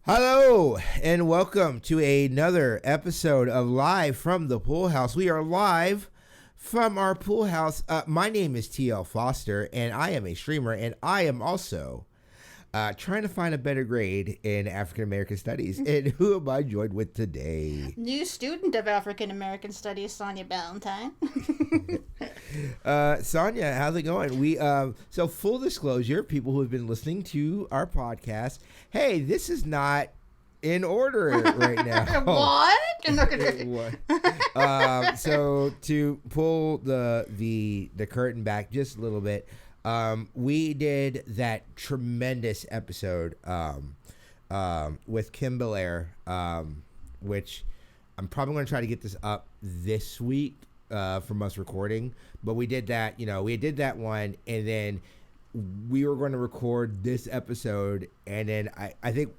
Hello and welcome to another episode of Live from the Pool House. We are live from our pool house. My name is TL Foster and I am a streamer, and I am also trying to find a better grade in African American Studies. And who am I joined with today? New student of African American Studies, Sonia Valentine. Sonia, how's it going? We so full disclosure, people who have been listening to our podcast, hey, this is not in order right now. What? I'm not gonna... So to pull the curtain back just a little bit, we did that tremendous episode with Bel-Air, which I'm probably going to try to get this up this week from us recording. But we did that, we did that one, and then we were going to record this episode, and then I think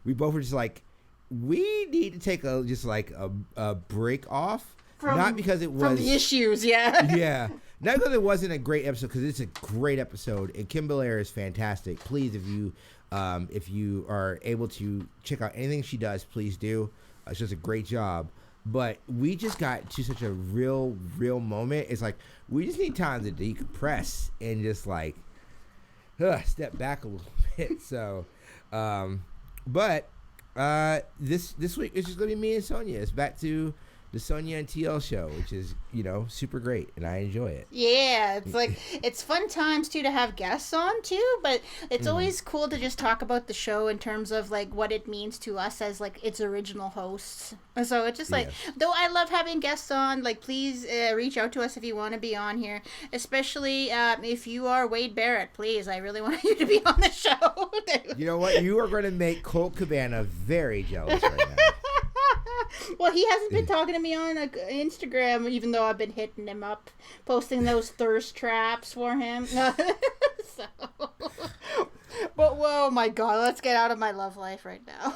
we both were just like, we need to take a break off. Not because it was from the issues, yeah. Yeah. Not because it wasn't a great episode, because it's a great episode, and Bel-Air is fantastic. Please, if you are able to check out anything she does, please do. She does a great job. But we just got to such a real moment. It's like we just need time to decompress and just step back a little bit. So, but this week it's just gonna be me and Sonia. It's back to the Sonia and TL show, which is, super great, and I enjoy it. Yeah, it's fun times too to have guests on too, but it's always cool to just talk about the show in terms of what it means to us as its original hosts. So it's just though I love having guests on, please reach out to us if you want to be on here, especially if you are Wade Barrett. Please, I really want you to be on the show. You know what? You are going to make Colt Cabana very jealous right now. Well, he hasn't been talking to me on Instagram, even though I've been hitting him up, posting those thirst traps for him. So, but whoa, my God, let's get out of my love life right now.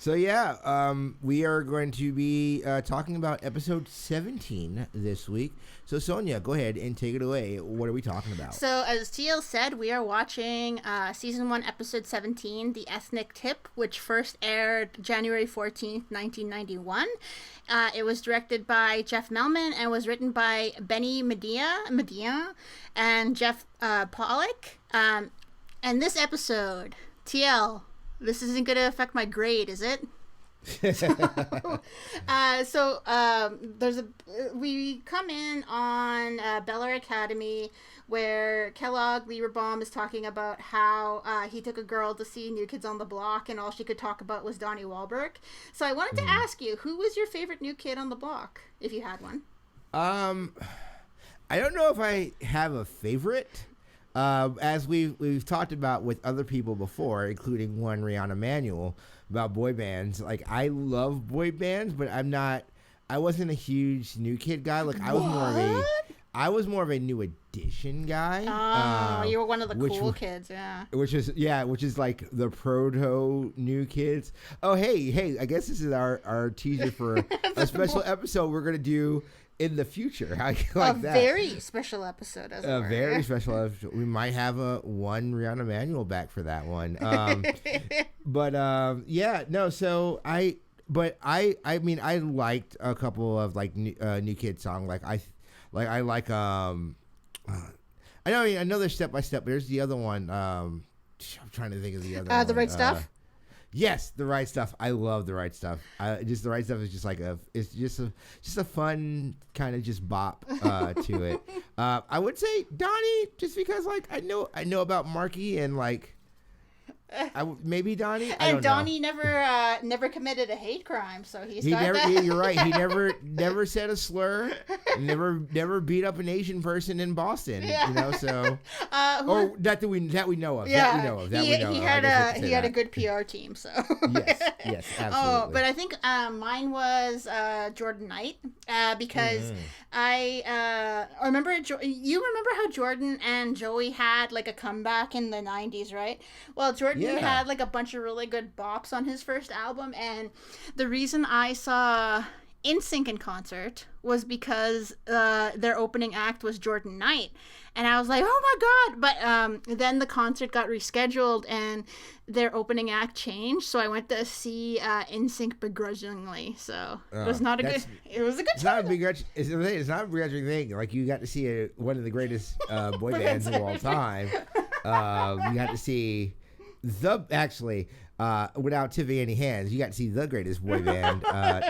So yeah, we are going to be talking about episode 17 this week. So Sonia, go ahead and take it away. What are we talking about? So as TL said, we are watching season 1, episode 17, The Ethnic Tip, which first aired January 14th, 1991. It was directed by Jeff Melman and was written by Benny Medina and Jeff Pollack. And this episode, TL, this isn't going to affect my grade, is it? We come in on Bel-Air Academy, where Kellogg Lieberbaum is talking about how he took a girl to see New Kids on the Block, and all she could talk about was Donnie Wahlberg. So I wanted to ask you, who was your favorite New Kid on the Block, if you had one? I don't know if I have a favorite. As we've talked about with other people before, including one Rihanna Manuel, about boy bands. I love boy bands, but I wasn't a huge New Kid guy. I was more of a New Edition guy. Oh, you were one of the cool kids, yeah. Which is the proto New Kids. Oh, hey, I guess this is our teaser for a special episode we're gonna do in the future. How you like that? Very special episode, as a very special episode. We might have one Rihanna Manuel back for that one. So I liked a couple of New Kid songs. I know there's Step by Step, but there's the other one. I'm trying to think of the other one. The Right Stuff. Yes, The Right Stuff. I love The Right Stuff. The Right Stuff is just a fun kind of just bop to it. I would say Donnie, just because I know about Marky and maybe Donnie. And Donnie never committed a hate crime, so he never. You're right. He never said a slur. Never beat up an Asian person in Boston. Yeah. So or that we know of. Yeah. He had a good PR team. So yes, absolutely. Oh, but I think mine was Jordan Knight because I remember you remember how Jordan and Joey had a comeback in the 90s, right? Well, Jordan had a bunch of really good bops on his first album, and the reason I saw NSYNC in concert was because their opening act was Jordan Knight. And I was like, oh my God. But then the concert got rescheduled and their opening act changed. So I went to see NSYNC begrudgingly. So it was not a good, it was a good time. It's not a begrudging thing. Like, you got to see one of the greatest boy bands of all time. You got to see without tipping any hands, you got to see the greatest boy band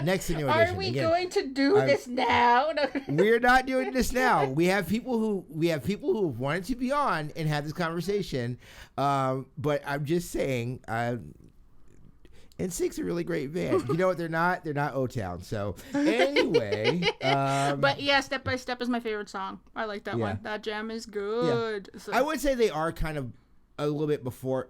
next to New Edition. Are we going to do this now? We're not doing this now. We have people who wanted to be on and have this conversation, but I'm just saying, NSYNC's a really great band. You know what? They're not O-Town. So anyway, but yeah, Step by Step is my favorite song. I like that one. That jam is good. Yeah. So. I would say they are kind of a little bit before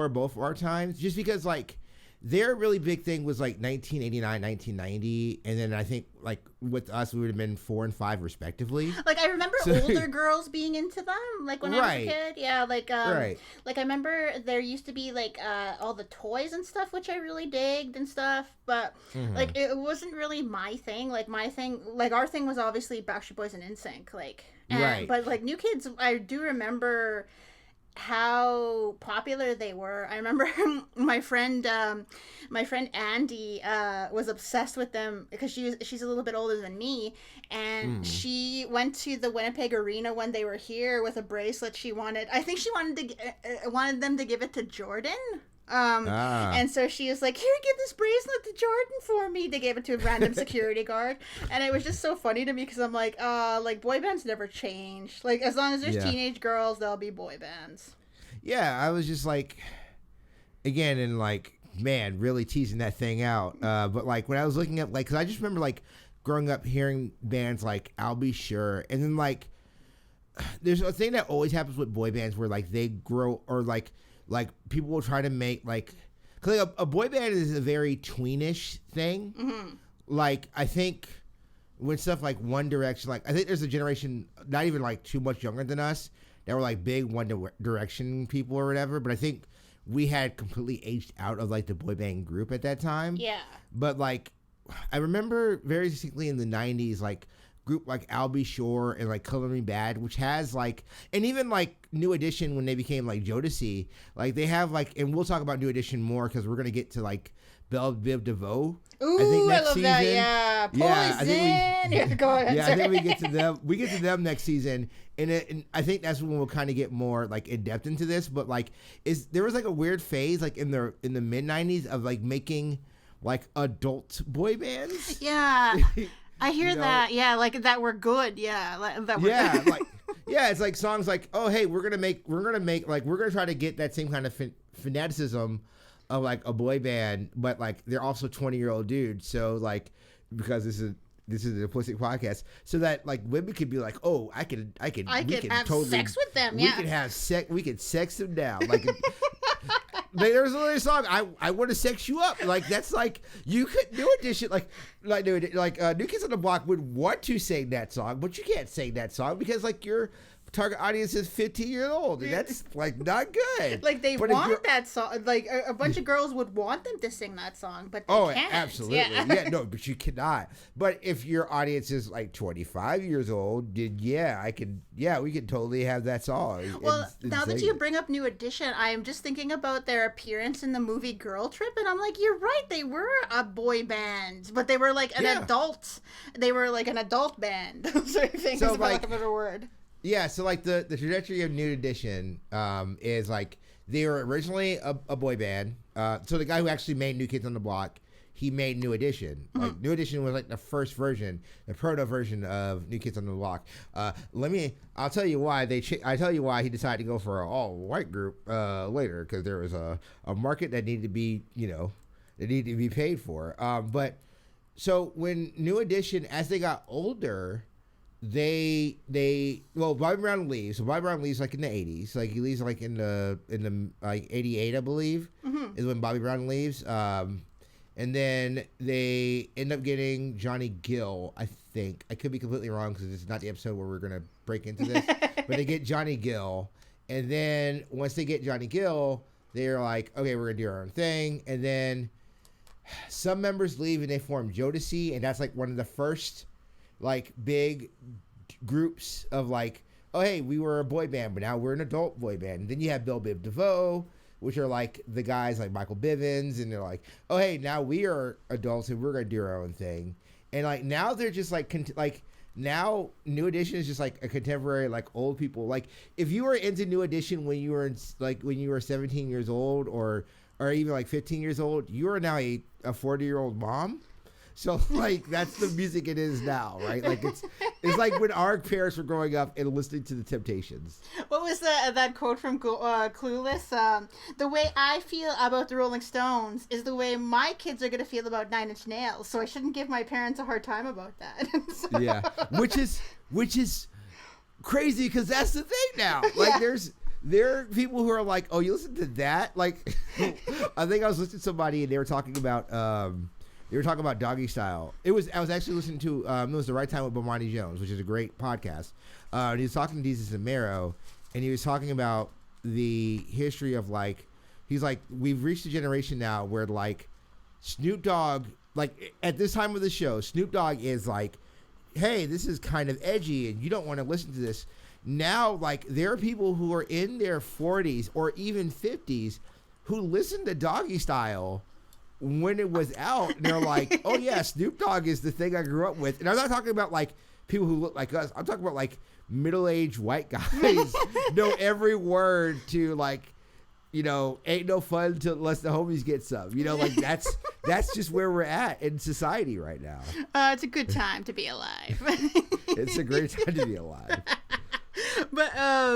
both our times, just because like their really big thing was like 1989, 1990, and then I think like with us we would have been 4 and 5 respectively. Like I remember older girls being into them, like when I was a kid. Yeah, like like I remember there used to be like all the toys and stuff, which I really digged and stuff, but like it wasn't really my thing. Like my thing, like our thing was obviously Backstreet Boys and NSYNC, like but like New Kids, I do remember how popular they were. I remember my friend Andy was obsessed with them because she's a little bit older than me, and she went to the Winnipeg Arena when they were here with a bracelet she wanted. I think she wanted them to give it to Jordan. And so she was like, here, give this bracelet to Jordan for me. They gave it to a random security guard. And it was just so funny to me because I'm like boy bands never change. Like, as long as there's teenage girls, there'll be boy bands. Yeah, I was just like, again, and like, man, really teasing that thing out. But like, when I was looking at, like, because I just remember like growing up hearing bands like I'll Be Sure. And then like, there's a thing that always happens with boy bands where like they grow, or like people will try to make like, cause like a boy band is a very tweenish thing. Like I think when stuff like One Direction, like I think there's a generation not even like too much younger than us that were like big One Direction people or whatever. But I think we had completely aged out of like the boy band group at that time. Yeah. But like I remember very distinctly in the 90s, like group like I'll Be Sure and like Color Me Bad, which has like, and even like New Edition when they became like Jodeci, like they have like, and we'll talk about New Edition more because we're gonna get to like Belle Biv DeVoe. Ooh, I love season. That. Yeah, Poison. Go ahead. Yeah, I think we get to them. We get to them next season, and I think that's when we'll kind of get more like in depth into this. But like, there was like a weird phase like in the mid '90s of like making like adult boy bands. Yeah. I hear that, yeah, like that were good, yeah, that were good. Like, yeah, it's like songs like, oh, hey, we're gonna try to get that same kind of fanaticism of like a boy band, but like they're also 20-year-old dudes, so like because this is a simplistic podcast, so that like women could be like, oh, I could have totally, sex with them, we could have sex, we could sex them down, like. There's another song, I want to sex you up. Like that's like you could do it. This shit like New Kids on the Block would want to sing that song, but you can't sing that song because like your target audience is 15 years old, and that's like not good. Like they want that song. Like a bunch of girls would want them to sing that song, but they can't. Absolutely, yeah, no, but you cannot. But if your audience is like 25 years old, we could totally have that song. Well, now that you bring up New Edition, I am just thinking about their appearance in the movie Girl Trip, and I'm like, you're right, they were a boy band, but they were like an adult. They were like an adult band. Sort of thing, for lack of a better word. Yeah, so like the trajectory of New Edition is like they were originally a boy band. So the guy who actually made New Kids on the Block, he made New Edition. Like New Edition was like the first version, the proto version of New Kids on the Block. I'll tell you why he decided to go for an all white group later, because there was a market that needed to be paid for. But so when New Edition, as they got older, Bobby Brown leaves. So Bobby Brown leaves like in the 80s. Like he leaves like in the like 88, I believe, is when Bobby Brown leaves. And then they end up getting Johnny Gill, I think. I could be completely wrong because it's not the episode where we're gonna break into this. But they get Johnny Gill, and then once they get Johnny Gill, they're like, okay, we're gonna do our own thing. And then some members leave and they form Jodeci, and that's like one of the first like big groups of like, oh hey, we were a boy band, but now we're an adult boy band. And then you have Bill Biv DeVoe, which are like the guys like Michael Bivins, and they're like, oh hey, now we are adults and we're gonna do our own thing. And like now they're just like now New Edition is just like a contemporary like old people. Like if you were into New Edition when you were when you were 17 years old or even like 15 years old, you are now a 40-year-old mom. So like that's the music it is now, right? Like it's like when our parents were growing up and listening to the Temptations. What was that quote from Clueless? The way I feel about the Rolling Stones is the way my kids are gonna feel about Nine Inch Nails. So I shouldn't give my parents a hard time about that. So. Yeah, which is crazy because that's the thing now. Like there are people who are like, oh, you listen to that? Like I think I was listening to somebody and they were talking about. They were talking about Doggy Style. I was actually listening to it was The Right Time with Bomani Jones, which is a great podcast. And he was talking to Jesus and Mero, and he was talking about the history of like, he's like, we've reached a generation now where like Snoop Dogg, like at this time of the show, Snoop Dogg is like, hey, this is kind of edgy and you don't want to listen to this. Now, like there are people who are in their 40s or even 50s who listen to Doggy Style when it was out, and they're like, oh yeah, Snoop Dogg is the thing I grew up with. And I'm not talking about like people who look like us. I'm talking about like middle-aged white guys know every word to like, you know, ain't no fun unless the homies get some. You know, like that's just where we're at in society right now. It's a good time to be alive. It's a great time to be alive. But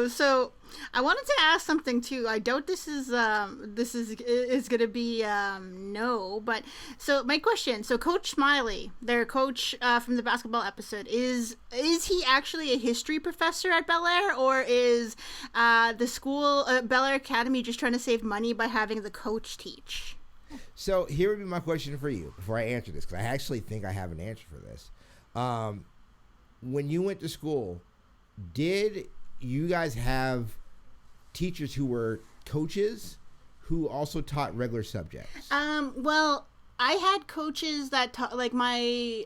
so I wanted to ask something too. I doubt this is gonna be no, but so my question. So Coach Smiley, their coach from the basketball episode, is he actually a history professor at Bel-Air, or is the school Bel-Air Academy just trying to save money by having the coach teach? So here would be my question for you before I answer this, because I actually think I have an answer for this. When you went to school, did you guys have teachers who were coaches who also taught regular subjects? Well, I had coaches that taught, like my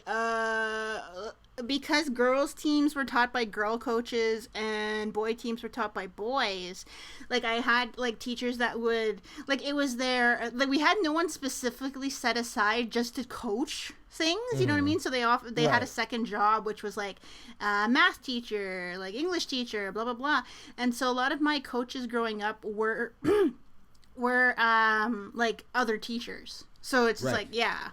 because girls teams were taught by girl coaches and boy teams were taught by boys. Like I had like teachers that would, like, it was their, like, we had no one specifically set aside just to coach things, you know what I mean? So they had a second job, which was like math teacher, like English teacher, blah blah blah. And so a lot of my coaches growing up were like other teachers. So it's just like, yeah.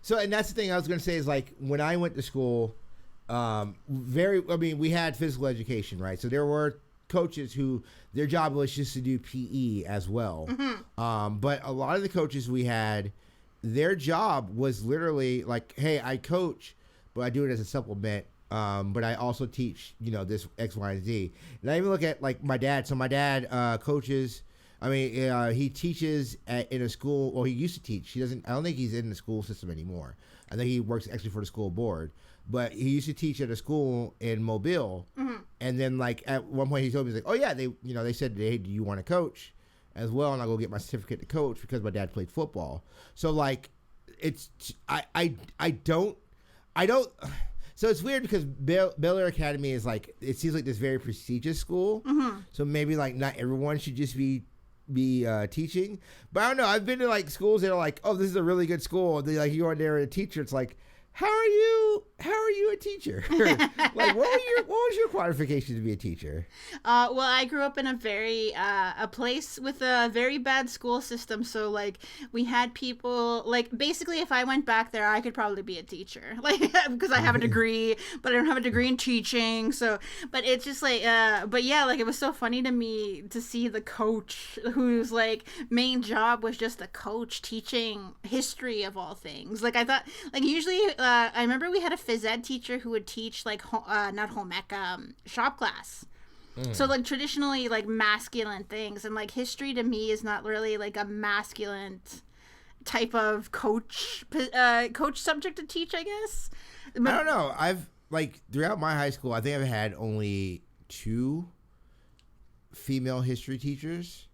So, and that's the thing I was going to say is, like, when I went to school, we had physical education, right? So there were coaches who their job was just to do PE as well. Mm-hmm. But a lot of the coaches we had, their job was literally like, hey, I coach, but I do it as a supplement. But I also teach, you know, this X, Y, and Z. And I even look at like my dad. So my dad coaches. I mean, he teaches in a school. Well, he used to teach. He doesn't. I don't think he's in the school system anymore. I think he works actually for the school board. But he used to teach at a school in Mobile. Mm-hmm. And then, like, at one point, he told me, he's like, "Oh yeah, they said, hey, do you want to coach as well?" And I'll go get my certificate to coach because my dad played football. So like, I don't. So it's weird because Bel-Air Academy is like, it seems like this very prestigious school. Mm-hmm. So maybe like not everyone should just be teaching. But I don't know. I've been to like schools that are like, oh, this is a really good school. They like, you go in there and a teacher, it's like, how are you a teacher? Like, what was your qualification to be a teacher? Well, I grew up in a place with a very bad school system. So like, we had people, like, basically if I went back there, I could probably be a teacher, like, because I have a degree, but I don't have a degree in teaching. So, but it's just like, but yeah, like, it was so funny to me to see the coach whose like main job was just a coach teaching history of all things. Like, I thought, like, usually I remember we had a phys ed teacher who would teach like not home ec, shop class. So like traditionally like masculine things, and like history to me is not really like a masculine type of coach subject to teach, I guess. But, I don't know. I've like throughout my high school, I think I've had only 2 female history teachers.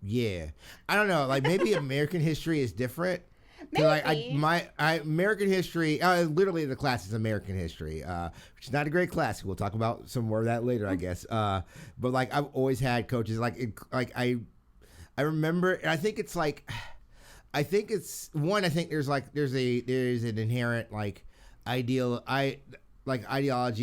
Yeah, I don't know. Like maybe American history is different. Maybe. Like American history, literally the class is American history, which is not a great class. We'll talk about some more of that later, I guess. But like I've always had coaches I remember, and I think it's like, I think it's one. I think there's an inherent like ideology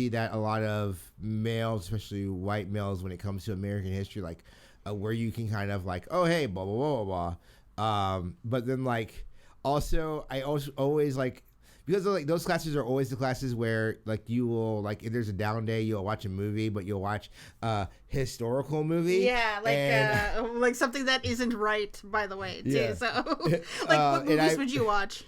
that a lot of males, especially white males, when it comes to American history, like where you can kind of like, oh hey, blah blah blah blah blah. But then like also I also always like, because like those classes are always the classes where like you will like, if there's a down day, you'll watch a movie, but you'll watch historical movie. Yeah, like something that isn't right, by the way, too. Yeah. So like what movies would you watch?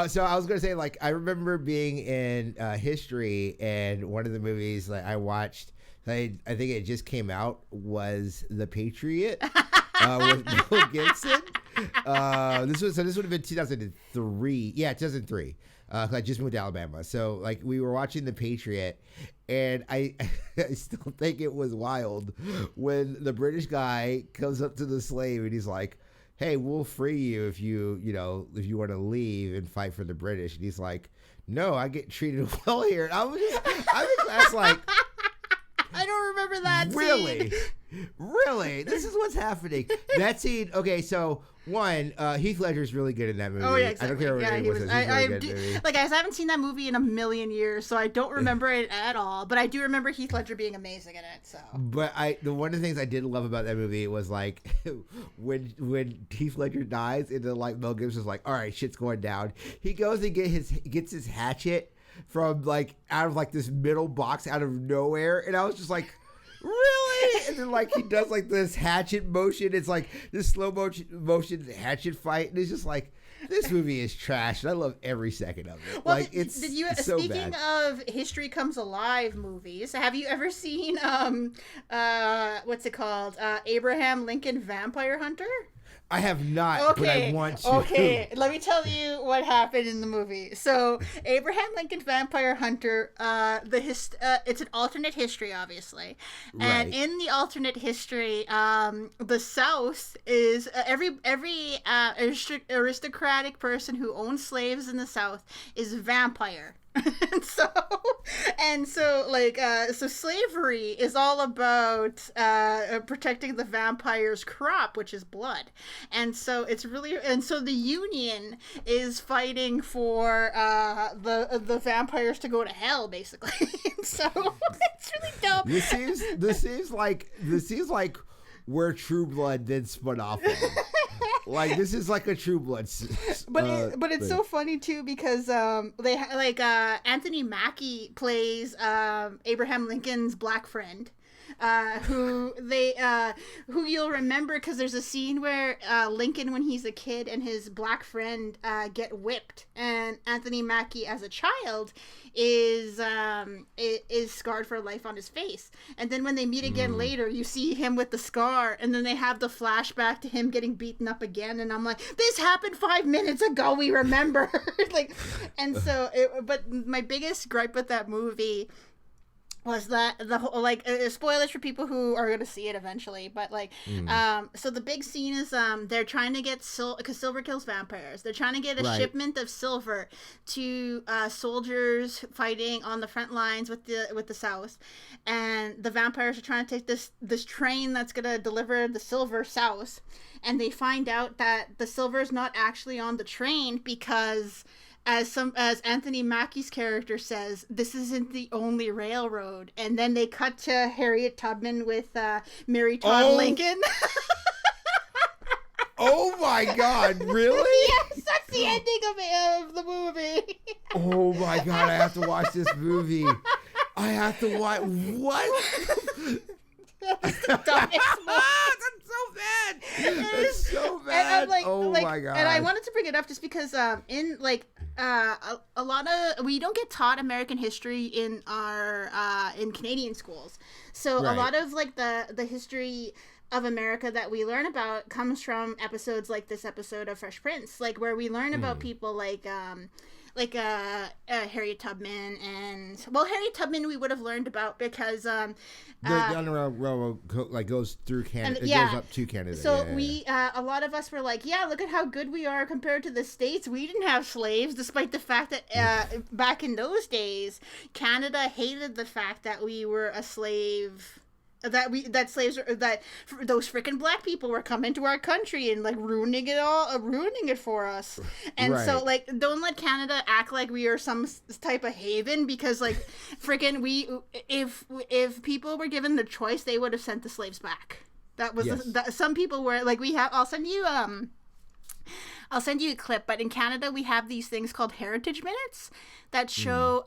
So I was gonna say, like, I remember being in history, and one of the movies that I watched, I think it just came out, was The Patriot with Mel Gibson. This would have been 2003. Yeah, 2003. 'Cause I just moved to Alabama, so like we were watching The Patriot, and I still think it was wild when the British guy comes up to the slave and he's like, hey, we'll free you if you want to leave and fight for the British. And he's like, no, I get treated well here. And I'm in class like, I don't remember that really? scene. Really? This is what's happening. That scene, okay, so one, Heath Ledger's really good in that movie. Oh, yeah, exactly. I don't care what anyone says. He's really good in the movie. Like, guys, I haven't seen that movie in a million years, so I don't remember it at all. But I do remember Heath Ledger being amazing in it. So. But one of the things I did love about that movie was like when Heath Ledger dies, and then like Mel Gibson's like, all right, shit's going down. He goes and gets his hatchet from like out of like this middle box out of nowhere, and I was just like, really? And then like he does like this hatchet motion. It's like this slow motion hatchet fight, and it's just like, this movie is trash, and I love every second of it. Well, like it's so speaking bad. of History Comes Alive movies, have you ever seen what's it called? Abraham Lincoln Vampire Hunter? I have not, but I want to. Okay, let me tell you what happened in the movie. So, Abraham Lincoln Vampire Hunter, it's an alternate history, obviously. And in the alternate history, the South is every aristocratic person who owns slaves in the South is vampire. So slavery is all about protecting the vampire's crop, which is blood, and so the Union is fighting for the vampires to go to hell, basically. So it's really dumb. This seems like where True Blood then spun off of. Like, this is like a True Blood. But it's so funny too, because Anthony Mackie plays Abraham Lincoln's black friend. Who you'll remember because there's a scene where Lincoln, when he's a kid, and his black friend get whipped, and Anthony Mackie as a child is scarred for life on his face, and then when they meet again later, you see him with the scar, and then they have the flashback to him getting beaten up again, and I'm like, this happened 5 minutes ago, we remember. But my biggest gripe with that movie was that the whole, like, spoilers for people who are going to see it eventually, but so the big scene is they're trying to get because silver kills vampires. They're trying to get a shipment of silver to soldiers fighting on the front lines with the South, and the vampires are trying to take this train that's going to deliver the silver south, and they find out that the silver is not actually on the train because, as Anthony Mackie's character says, this isn't the only railroad. And then they cut to Harriet Tubman with Mary Todd Lincoln. Oh my God! Really? Yes, that's the ending of the movie. Oh my God! I have to watch this movie. I have to watch. What? That's the dumbest movie. That's so bad. It's so bad. My God. And I wanted to bring it up just because in like a lot of, we don't get taught American history in our in Canadian schools. So a lot of like the history of America that we learn about comes from episodes like this episode of Fresh Prince, like where we learn about people like Harriet Tubman, and Harriet Tubman we would have learned about because the Underground Railroad goes through Canada. And, it goes up to Canada. So a lot of us were like, yeah, look at how good we are compared to the States. We didn't have slaves, despite the fact that back in those days, Canada hated the fact that we were a slave. That those freaking black people were coming to our country and ruining it for us. And right. So don't let Canada act like we are some type of haven, because freaking if people were given the choice, they would have sent the slaves back. That was some people were I'll send you a clip, but in Canada we have these things called heritage minutes that show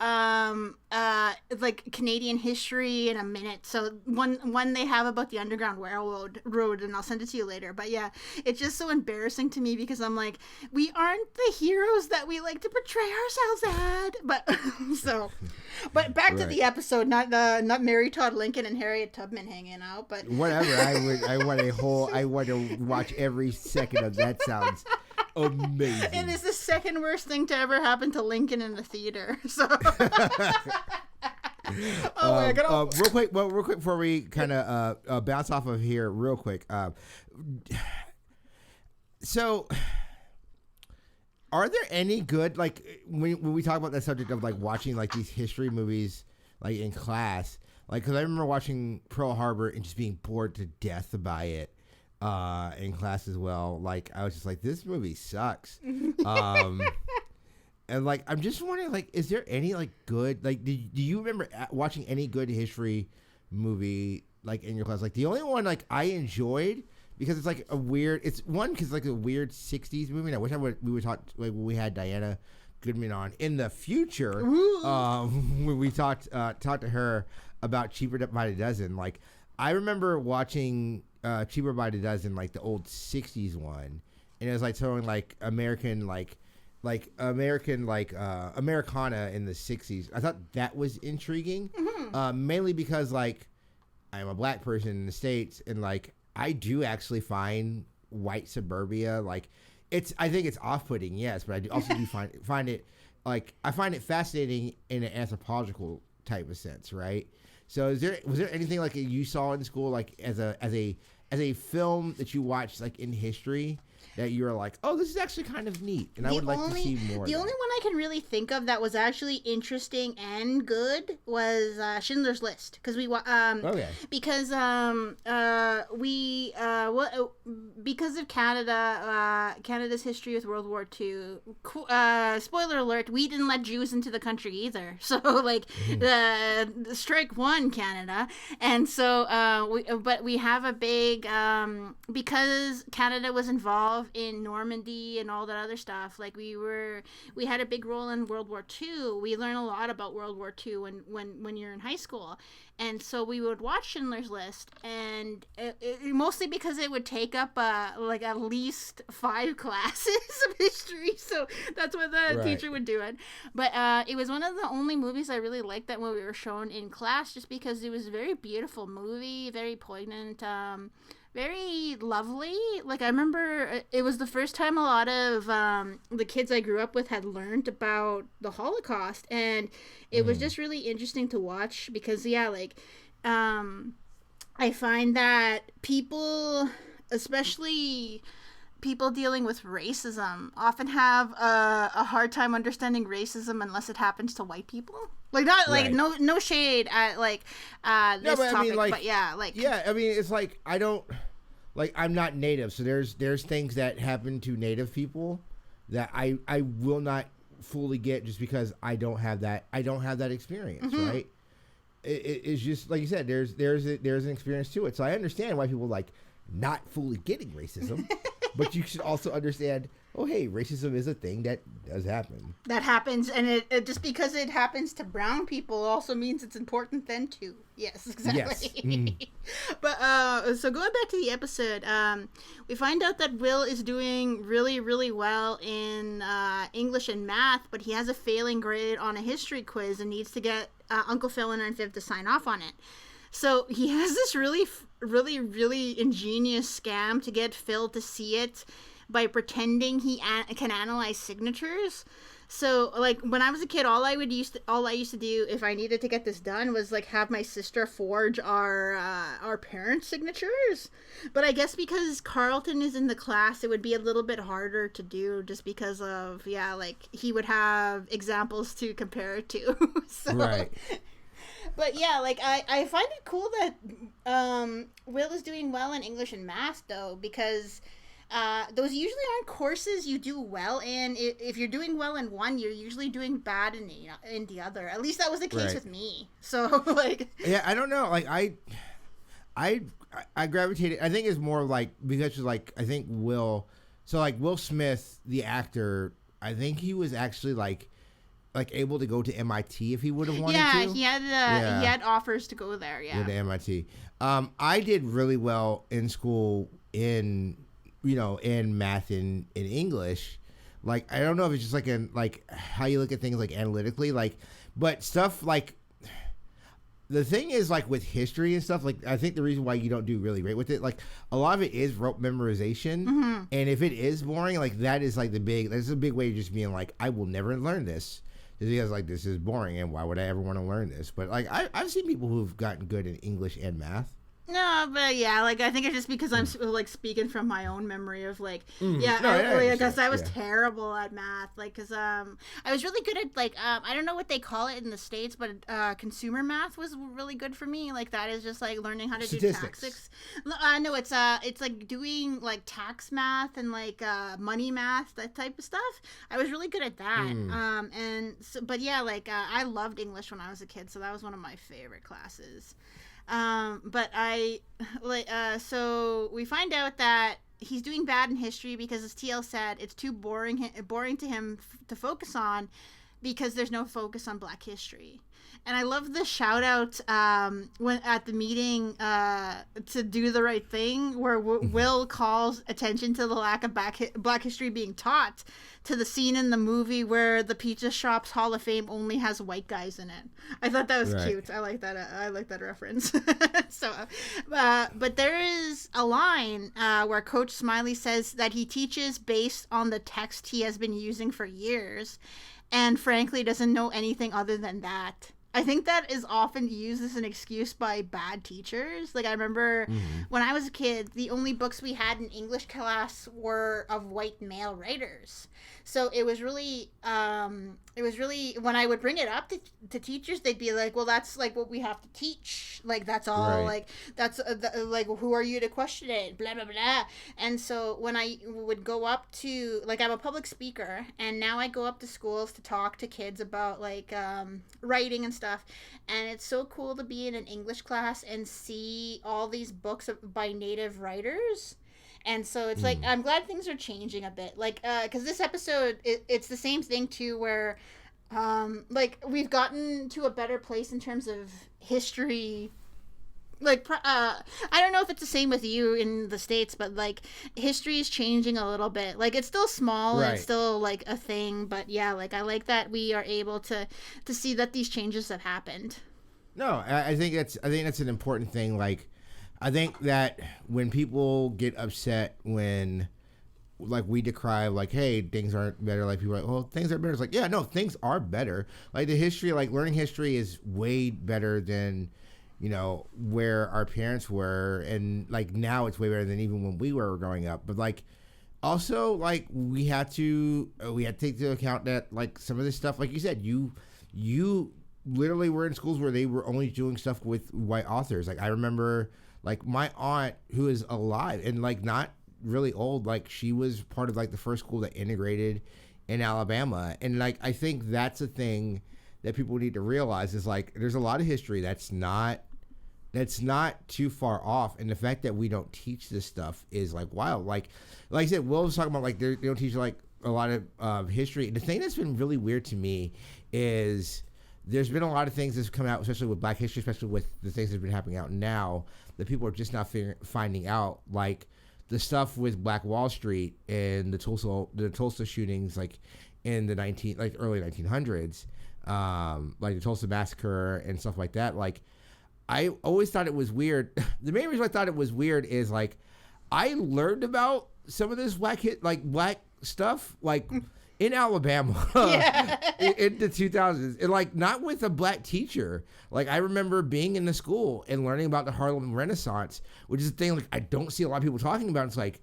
Canadian history in a minute. So one they have about the Underground Railroad, and I'll send it to you later. But yeah, it's just so embarrassing to me because I'm like, we aren't the heroes that we like to portray ourselves at. But back to the episode, not Mary Todd Lincoln and Harriet Tubman hanging out, but whatever. I want to watch every second of that. Sounds amazing. And it's the second worst thing to ever happen to Lincoln in the theater. So, real quick before we kind of bounce off of here, real quick. So, are there any good when we talk about that subject of watching these history movies in class? Because I remember watching Pearl Harbor and just being bored to death by it. In class as well. I was just like, this movie sucks. And I'm just wondering, is there any good, do you remember watching any good history movie in your class? The only one I enjoyed, because it's a weird, it's one because a weird 60s movie. And I wish we would talk when we had Diana Goodman on in the future. When we talked to her about Cheaper by the Dozen. I remember watching Cheaper by the Dozen, the old 60s one, and it was throwing American Americana in the 60s. I thought that was intriguing, mainly because I'm a black person in the States, and I do actually find white suburbia I think it's off-putting, yes, but I do also do find it I find it fascinating in an anthropological type of sense, right? So was there anything you saw in school as a film that you watched in history that you were like, oh, this is actually kind of neat, and I would like to see more. The only one I can really think of that was actually interesting and good was Schindler's List, because because of Canada's history with World War II. Spoiler alert: we didn't let Jews into the country either. So the strike won Canada, and so we have a big because Canada was involved in Normandy and all that other stuff. We had a big role in World War II. We learn a lot about World War II when you're in high school, and so we would watch Schindler's List, and mostly because it would take up at least 5 classes of history. So that's what the teacher would do it. But it was one of the only movies I really liked that when we were shown in class, just because it was a very beautiful movie, very poignant. Very lovely. I remember it was the first time a lot of the kids I grew up with had learned about the Holocaust, and it was just really interesting to watch because I find that people, especially people dealing with racism, often have a hard time understanding racism unless it happens to white people. No shade at this topic, but yeah, I mean, it's I don't I'm not native, so there's things that happen to native people that I will not fully get just because I don't have that experience, right? It's just like you said, there's an experience to it, so I understand why people not fully getting racism, but you should also understand, oh, hey, racism is a thing that does happen. That happens, and it just because it happens to brown people also means it's important then too. Yes, exactly. Yes. But so going back to the episode, we find out that Will is doing really, really well in English and math, but he has a failing grade on a history quiz and needs to get Uncle Phil and Aunt Viv to sign off on it. So he has this really, really, really ingenious scam to get Phil to see it by pretending he can analyze signatures. So, like, when I was a kid, all I used to do if I needed to get this done was, like, have my sister forge our parents' signatures. But I guess because Carlton is in the class, it would be a little bit harder to do just because of, like, he would have examples to compare it to. So, right. But, yeah, like, I find it cool that Will is doing well in English and math, though, because... those usually aren't courses you do well in. If you're doing well in one, you're usually doing bad in the other. At least that was the case with me. So, like... Yeah, I don't know. Like, I gravitated... I think it's more, like, because, like, I think Will... So, like, Will Smith, the actor, I think he was actually, like able to go to MIT if he would have wanted to. Yeah, he had offers to go there, to MIT. I did really well in school in math and in English. Like, I don't know if it's just like how you look at things like analytically, like, but stuff like the thing is, like, with history and stuff, like, I think the reason why you don't do really great with it, like, a lot of it is rote memorization. Mm-hmm. And if it is boring, like, that's a big way of just being like, I will never learn this. Because, like, this is boring and why would I ever want to learn this? But, like, I've seen people who've gotten good in English and math. No, but yeah, like, I think it's just because I'm like speaking from my own memory of like, because I was terrible at math, like, because I was really good at, like, I don't know what they call it in the States, but consumer math was really good for me. Like, that is just like learning how to do taxes. No, it's like doing like tax math and like money math, that type of stuff. I was really good at that. And so, but yeah, like I loved English when I was a kid, so that was one of my favorite classes. But so we find out that he's doing bad in history because, as TL said, it's too boring to him to focus on because there's no focus on Black history. And I love the shout out when at the meeting to do the right thing, where Will calls attention to the lack of Black history being taught, to the scene in the movie where the pizza shop's Hall of Fame only has white guys in it. I thought that was cute. I like that. I like that reference. So, but there is a line where Coach Smiley says that he teaches based on the text he has been using for years, and frankly doesn't know anything other than that. I think that is often used as an excuse by bad teachers. Like, I remember when I was a kid, the only books we had in English class were of white male writers. So it was really, when I would bring it up to teachers, they'd be like, well, that's like what we have to teach. Like, that's all, like, that's like, who are you to question it? Blah, blah, blah. And so when I would go up to, like, I'm a public speaker, and now I go up to schools to talk to kids about, like, writing and stuff. And it's so cool to be in an English class and see all these books by Native writers. And so it's like, I'm glad things are changing a bit. Like, because this episode, it's the same thing, too, where, like, we've gotten to a better place in terms of history. Like, I don't know if it's the same with you in the States, but, like, history is changing a little bit. Like, it's still small and it's still, like, a thing. But, yeah, like, I like that we are able to see that these changes have happened. No, I think that's an important thing. Like, I think that when people get upset when, like, we decry, like, hey, things aren't better, like, people are like, well, things are better. It's like, yeah, no, things are better. Like, the history, like, learning history is way better than, you know, where our parents were. And, like, now it's way better than even when we were growing up. But, like, also, like, we had to take into account that, like, some of this stuff, like you said, you literally were in schools where they were only doing stuff with white authors. Like, I remember, like, my aunt, who is alive and, like, not really old, like, she was part of, like, the first school that integrated in Alabama. And, like, I think that's a thing that people need to realize is, like, there's a lot of history that's not too far off. And the fact that we don't teach this stuff is, like, wild. Like I said, Will was talking about, like, they don't teach, like, a lot of history. The thing that's been really weird to me is there's been a lot of things that's come out, especially with Black history, especially with the things that have been happening out now, that people are just not finding out. Like, the stuff with Black Wall Street and the Tulsa shootings, like, in the early 1900s, like the Tulsa massacre and stuff like that. Like, I always thought it was weird. The main reason I thought it was weird is, like, I learned about some of this black stuff, like in Alabama in the 2000s, and like not with a black teacher. Like I remember being in the school and learning about the Harlem Renaissance, which is a thing like I don't see a lot of people talking about. It's like,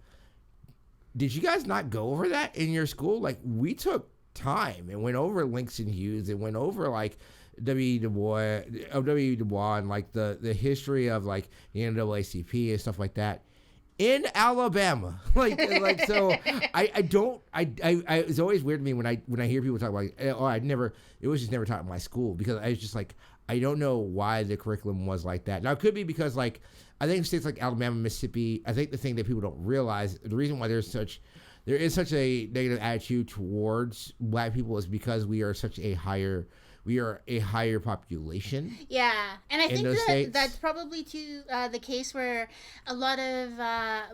did you guys not go over that in your school? Like we took time and went over Langston Hughes and went over like W. Du Bois and like the history of like the NAACP and stuff like that in Alabama. like so I don't it's always weird to me when I hear people talk about like, oh it was just never taught in my school, because I was just like, I don't know why the curriculum was like that. Now it could be because like I think states like Alabama, Mississippi, I think the thing that people don't realize, the reason why there is such a negative attitude towards black people is because we are a higher population. Yeah, and I think that's probably too the case where a lot of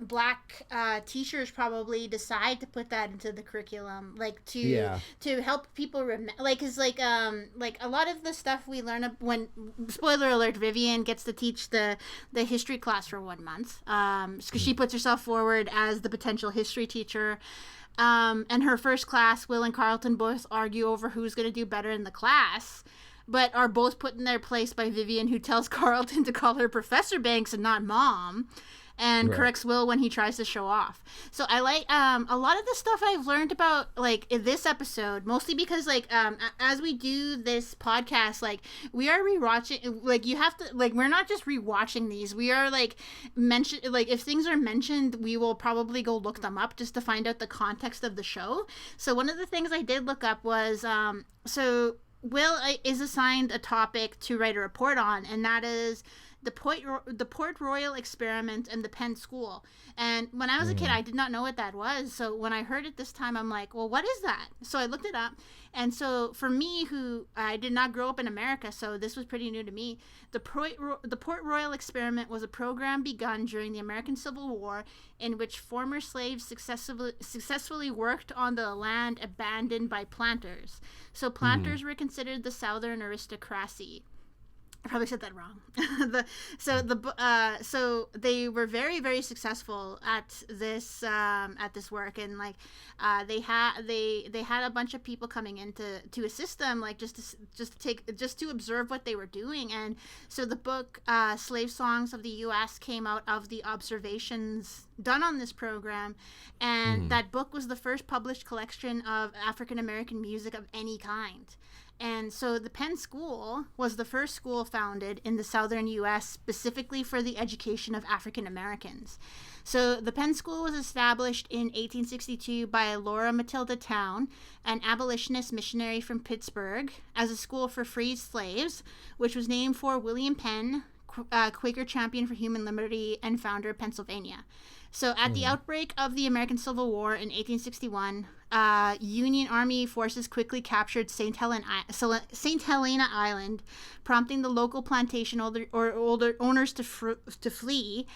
black teachers probably decide to put that into the curriculum, like to help people remember, like, cause like a lot of the stuff we learn when, spoiler alert, Vivian gets to teach the history class for 1 month, because she puts herself forward as the potential history teacher. And her first class, Will and Carlton both argue over who's going to do better in the class, but are both put in their place by Vivian, who tells Carlton to call her Professor Banks and not Mom, and corrects Will when he tries to show off. So I like a lot of the stuff I've learned about like in this episode, mostly because like as we do this podcast, like we are rewatching, like you have to, like we're not just rewatching these, we are like like if things are mentioned, we will probably go look them up just to find out the context of the show. So one of the things I did look up was so Will is assigned a topic to write a report on, and that is the Port Royal experiment and the Penn School. And when I was a kid, I did not know what that was. So when I heard it this time, I'm like, well, what is that? So I looked it up. And so for me, who I did not grow up in America, so this was pretty new to me, the Port Royal experiment was a program begun during the American Civil War in which former slaves successfully worked on the land abandoned by planters. So planters were considered the Southern aristocracy. I probably said that wrong. So they were very, very successful at this work, and like they had a bunch of people coming in to assist them, like just to observe what they were doing. And so the book Slave Songs of the U.S. came out of the observations done on this program, and that book was the first published collection of African American music of any kind. And so the Penn School was the first school founded in the southern U.S. specifically for the education of African Americans. So the Penn School was established in 1862 by Laura Matilda Town, an abolitionist missionary from Pittsburgh, as a school for freed slaves, which was named for William Penn, Quaker champion for human liberty and founder of Pennsylvania. So at the outbreak of the American Civil War in 1861, Union Army forces quickly captured St. Helena Island, prompting the local plantation owners to flee,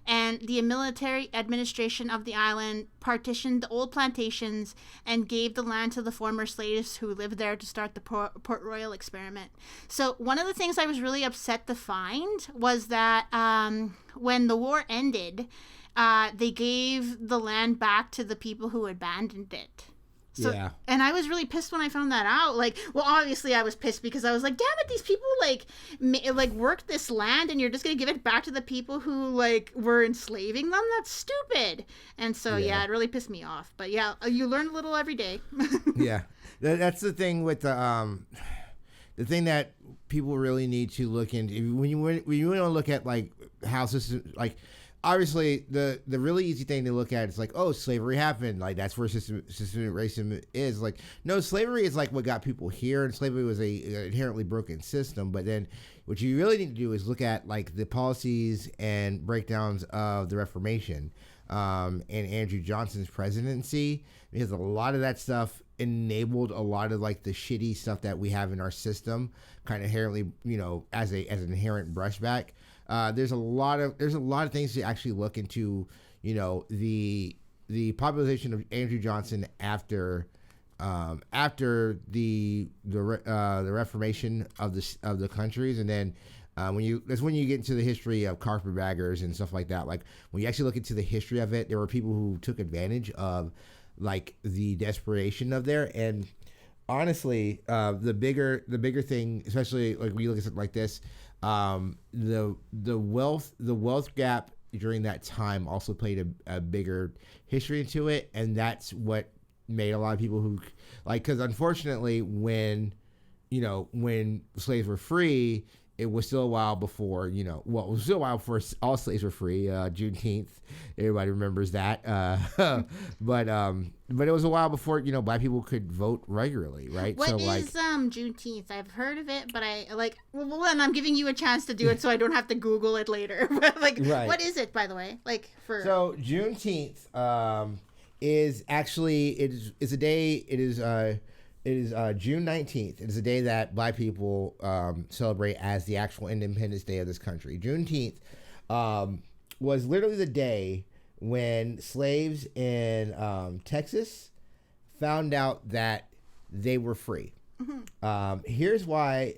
and the military administration of the island partitioned the old plantations and gave the land to the former slaves who lived there to start the Port Royal experiment. So one of the things I was really upset to find was that when the war ended, they gave the land back to the people who abandoned it. So, yeah. And I was really pissed when I found that out. Like, well, obviously I was pissed because I was like, damn it, these people like worked this land and you're just going to give it back to the people who like were enslaving them? That's stupid. And so, yeah, it really pissed me off. But yeah, you learn a little every day. Yeah. That's the thing with the thing that people really need to look into. When you want to look at like how systems, like, obviously, the really easy thing to look at is like, oh, slavery happened. Like, that's where systemic racism is. Like, no, slavery is like what got people here, and slavery was a inherently broken system. But then what you really need to do is look at like the policies and breakdowns of the Reformation and Andrew Johnson's presidency, because a lot of that stuff enabled a lot of like the shitty stuff that we have in our system, kind of inherently, as an inherent brushback. There's a lot of things to actually look into, the popularization of Andrew Johnson after the Reformation of the countries, and then That's when you get into the history of carpetbaggers and stuff like that. Like when you actually look into the history of it, there were people who took advantage of like the desperation of there. And honestly, the bigger thing, especially like when you look at something like this, the wealth gap during that time also played a bigger history into it, and that's what made a lot of people who like, because unfortunately when slaves were free, it was still a while before, it was still a while before all slaves were free. Juneteenth, everybody remembers that. But it was a while before, Black people could vote regularly, right? What is Juneteenth? I've heard of it, but and I'm giving you a chance to do it so I don't have to Google it later. But right. What is it, by the way? So Juneteenth is actually it's a day. It is June 19th. It is a day that Black people celebrate as the actual Independence Day of this country. Juneteenth was literally the day when slaves in Texas found out that they were free. Mm-hmm. Here's why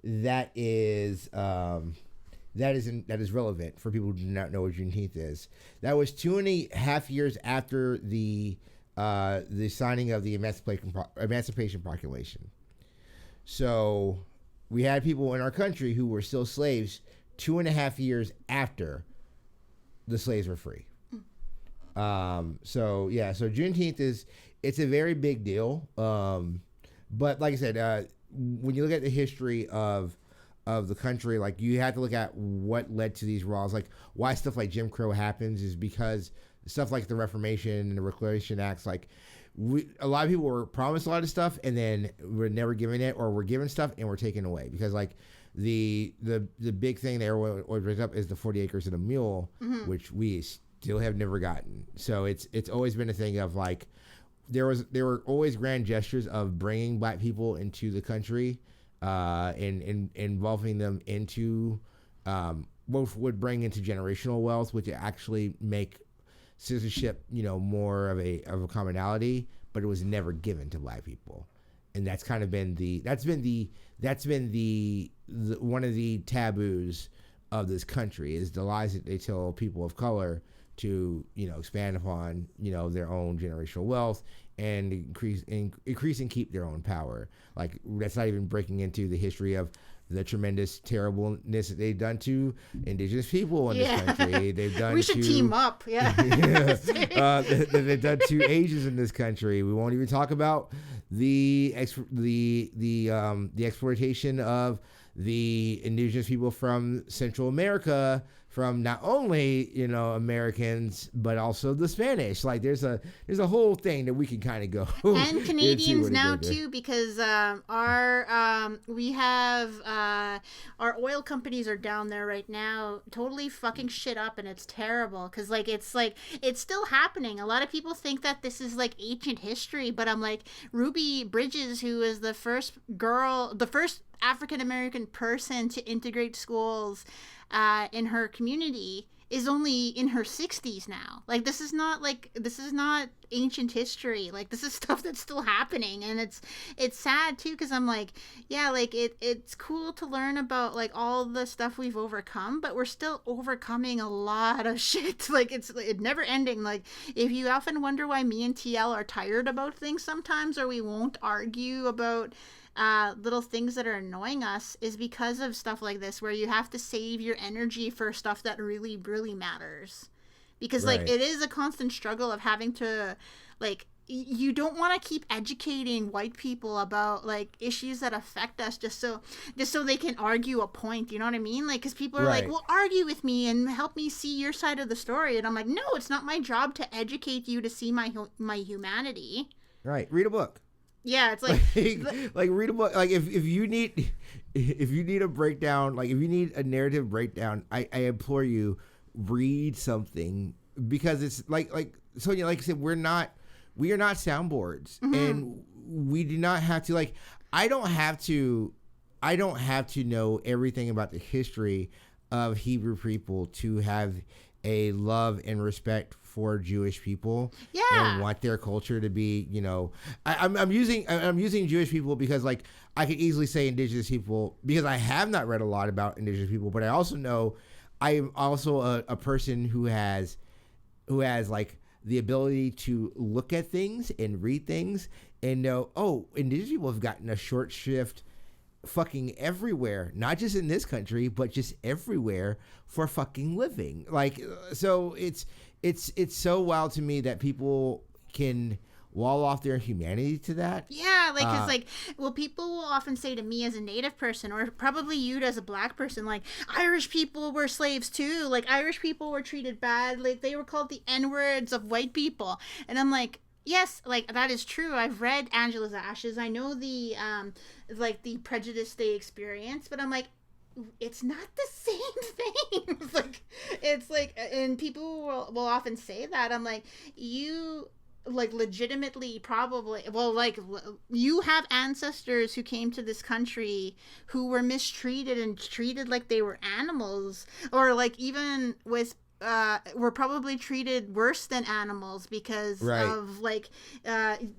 that is relevant for people who do not know what Juneteenth is. That was 2.5 years after the signing of the Emancipation Proclamation. So we had people in our country who were still slaves 2.5 years after the slaves were free. So Juneteenth it's a very big deal. But like I said, when you look at the history of the country, like you have to look at what led to these laws, like why stuff like Jim Crow happens is because stuff like the Reformation and the Retribution Acts, like a lot of people were promised a lot of stuff and then we're never given it, or we're given stuff and we're taken away, because like the big thing that everyone always brings up is the 40 acres and a mule, mm-hmm. which we still have never gotten. So it's always been a thing of like there were always grand gestures of bringing Black people into the country and involving them into what would bring into generational wealth, which actually make citizenship, more of a commonality, but it was never given to Black people, and that's kind of been the one of the taboos of this country, is the lies that they tell people of color to expand upon their own generational wealth and increase and keep their own power. Like that's not even breaking into the history of the tremendous terribleness that they've done to Indigenous people in this country. They've done. We should team up. Yeah. That they've done to Asians in this country. We won't even talk about the exploitation of the Indigenous people from Central America, from not only Americans but also the Spanish. Like there's a whole thing that we can kind of go and Canadians now too, because our oil companies are down there right now totally fucking shit up, and it's terrible because it's still happening. A lot of people think that this is like ancient history, but I'm like, Ruby Bridges, who is the first African-American person to integrate schools in her community, is only in her 60s now. Like this is not ancient history. Like this is stuff that's still happening, and it's sad too, because I'm like, yeah, like it's cool to learn about like all the stuff we've overcome, but we're still overcoming a lot of shit. Like it's never ending. Like if you often wonder why me and TL are tired about things sometimes, or we won't argue about little things that are annoying us, is because of stuff like this, where you have to save your energy for stuff that really, really matters. Because like it is a constant struggle of having to like, you don't want to keep educating white people about like issues that affect us just so they can argue a point. You know what I mean? Like, because people are like, well, argue with me and help me see your side of the story, and I'm like, no, it's not my job to educate you to see my humanity. Right. Read a book. Yeah, it's like like read a book. Like if you need a breakdown, like if you need a narrative breakdown, I implore you, read something, because it's like Sonia, like I said, we are not soundboards, mm-hmm. and we do not have to like. I don't have to know everything about the history of Hebrew people to have a love and respect for Jewish people and want their culture to be, I'm using Jewish people because like I could easily say Indigenous people because I have not read a lot about Indigenous people, but I also know I am also a person who has like the ability to look at things and read things and know, oh, Indigenous people have gotten a short shrift fucking everywhere, not just in this country, but just everywhere for fucking living. Like, so it's so wild to me that people can wall off their humanity to that. Yeah, like, cause like, well, people will often say to me as a Native person, or probably you as a Black person, like, Irish people were slaves too. Like, Irish people were treated bad. Like, they were called the N-words of white people. And I'm like, yes, like, that is true. I've read Angela's Ashes. I know the, like, the prejudice they experience, but I'm like, it's not the same thing. it's like, and people will often say that. I'm like, you... like legitimately probably like you have ancestors who came to this country who were mistreated and treated like they were animals, or like even with were probably treated worse than animals because of like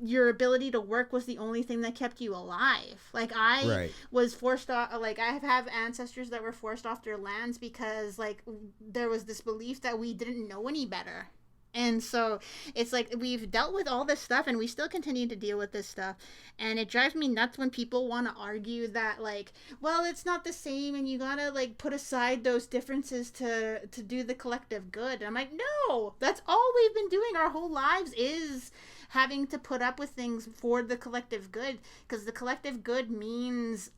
your ability to work was the only thing that kept you alive. Like I was forced off, like I have ancestors that were forced off their lands because like there was this belief that we didn't know any better. And so it's like we've dealt with all this stuff and we still continue to deal with this stuff. And it drives me nuts when people want to argue that like, well, it's not the same and you gotta like put aside those differences to do the collective good. And I'm like, no, that's all we've been doing our whole lives is having to put up with things for the collective good, because the collective good means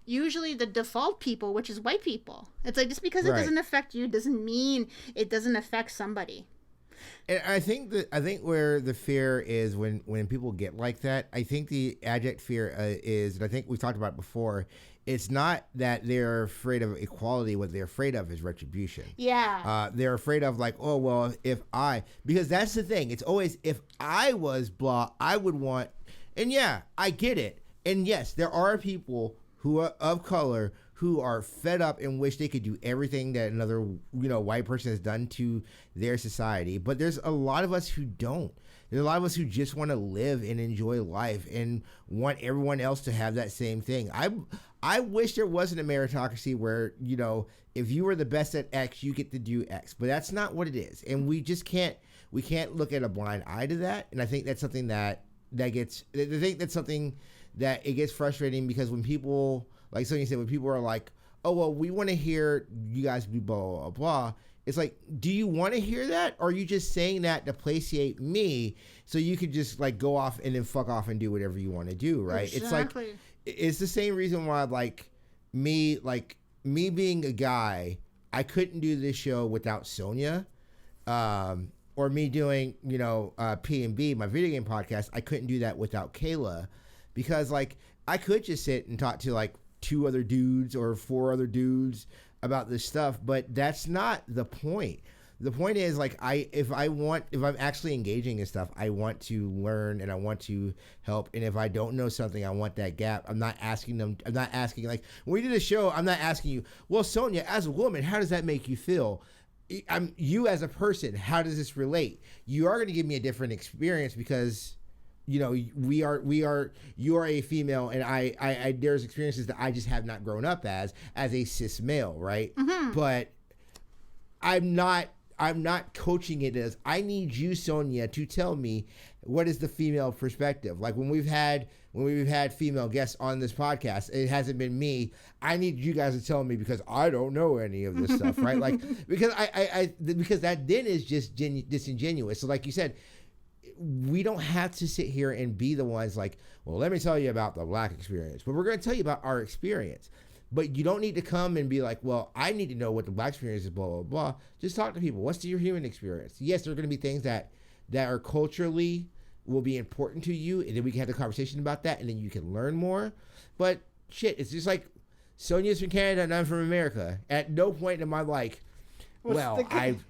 usually the default people, which is white people. It's like just because it doesn't affect you doesn't mean it doesn't affect somebody. And I think where the fear is when people get like that, I think the abject fear is, and I think we've talked about it before, it's not that they're afraid of equality. What they're afraid of is retribution. Yeah. They're afraid of like, oh, well, because that's the thing. It's always, if I was blah, I would want, and yeah, I get it. And yes, there are people who are of color who are fed up and wish they could do everything that another, white person has done to their society. But there's a lot of us who don't. There's a lot of us who just want to live and enjoy life and want everyone else to have that same thing. I wish there wasn't a meritocracy where, if you were the best at X, you get to do X. But that's not what it is. And we can't look at a blind eye to that. And I think that's something that gets frustrating, because when people, like Sonia said, when people are like, oh, well, we want to hear you guys be blah, blah, blah, blah. It's like, do you want to hear that? Or are you just saying that to placiate me so you could just like go off and then fuck off and do whatever you want to do, right? Exactly. It's like, it's the same reason why like me being a guy, I couldn't do this show without Sonia. Or me doing, P&B, my video game podcast, I couldn't do that without Kayla, because like I could just sit and talk to like 2 other dudes or 4 other dudes about this stuff, but that's not the point. The point is like if I'm actually engaging in stuff, I want to learn and I want to help. And if I don't know something, I want that gap. I'm not asking like when we did a show, I'm not asking you, well, Sonia, as a woman, how does that make you feel? You as a person, how does this relate? You are going to give me a different experience because, you are a female, and I there's experiences that I just have not grown up as a cis male, right? Mm-hmm. But I'm not coaching it as, I need you, Sonia, to tell me what is the female perspective. Like when we've had female guests on this podcast, it hasn't been me. I need you guys to tell me because I don't know any of this stuff, right? Like because because that then is just disingenuous. So like you said, we don't have to sit here and be the ones like, well, let me tell you about the Black experience, but we're going to tell you about our experience. But you don't need to come and be like, well, I need to know what the Black experience is, blah, blah, blah. Just talk to people. What's your human experience? Yes, there are going to be things that are culturally will be important to you, and then we can have the conversation about that, and then you can learn more. But shit, it's just like, Sonia's from Canada and I'm from America. At no point am I like, well,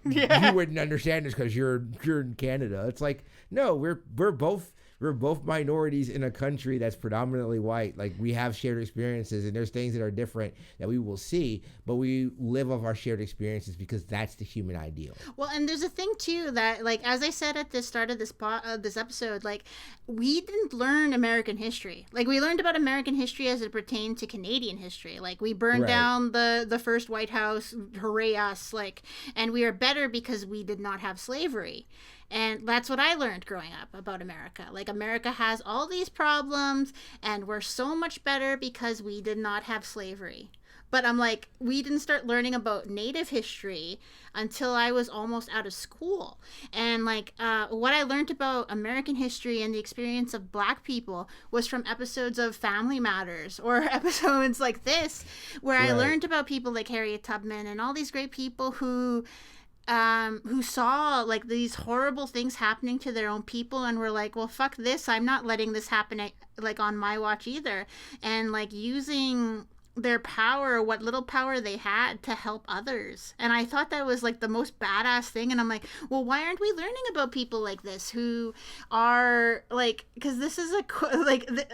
you wouldn't understand this because you're in Canada. It's like, no, we're both we're both minorities in a country that's predominantly white. Like, we have shared experiences, and there's things that are different that we will see, but we live off our shared experiences because that's the human ideal. Well, and there's a thing too that, like, as I said at the start of this episode, like, we didn't learn American history. Like, we learned about American history as it pertained to Canadian history. Like, we burned down the first White House, hooray us, like, and we are better because we did not have slavery. And that's what I learned growing up about America. Like, America has all these problems, and we're so much better because we did not have slavery. But I'm like, we didn't start learning about Native history until I was almost out of school. And, like, what I learned about American history and the experience of Black people was from episodes of Family Matters or episodes like this, where I learned about people like Harriet Tubman and all these great people who saw, like, these horrible things happening to their own people and were like, well, fuck this, I'm not letting this happen, like, on my watch either. And, like, using their power, what little power they had, to help others. And I thought that was, like, the most badass thing. And I'm like, well, why aren't we learning about people like this who are, like, because this is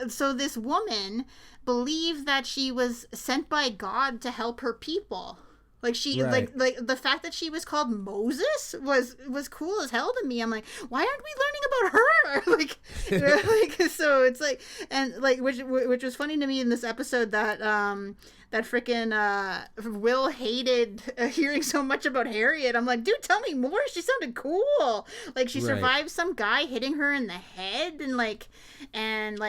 so this woman believed that she was sent by God to help her people. Like, she, like the fact that she was called Moses was cool as hell to me. I'm like, why aren't we learning about her? like, so it's like, and like, which was funny to me in this episode that that freaking Will hated hearing so much about Harriet. I'm like, dude, tell me more. She sounded cool. Like, she survived some guy hitting her in the head, and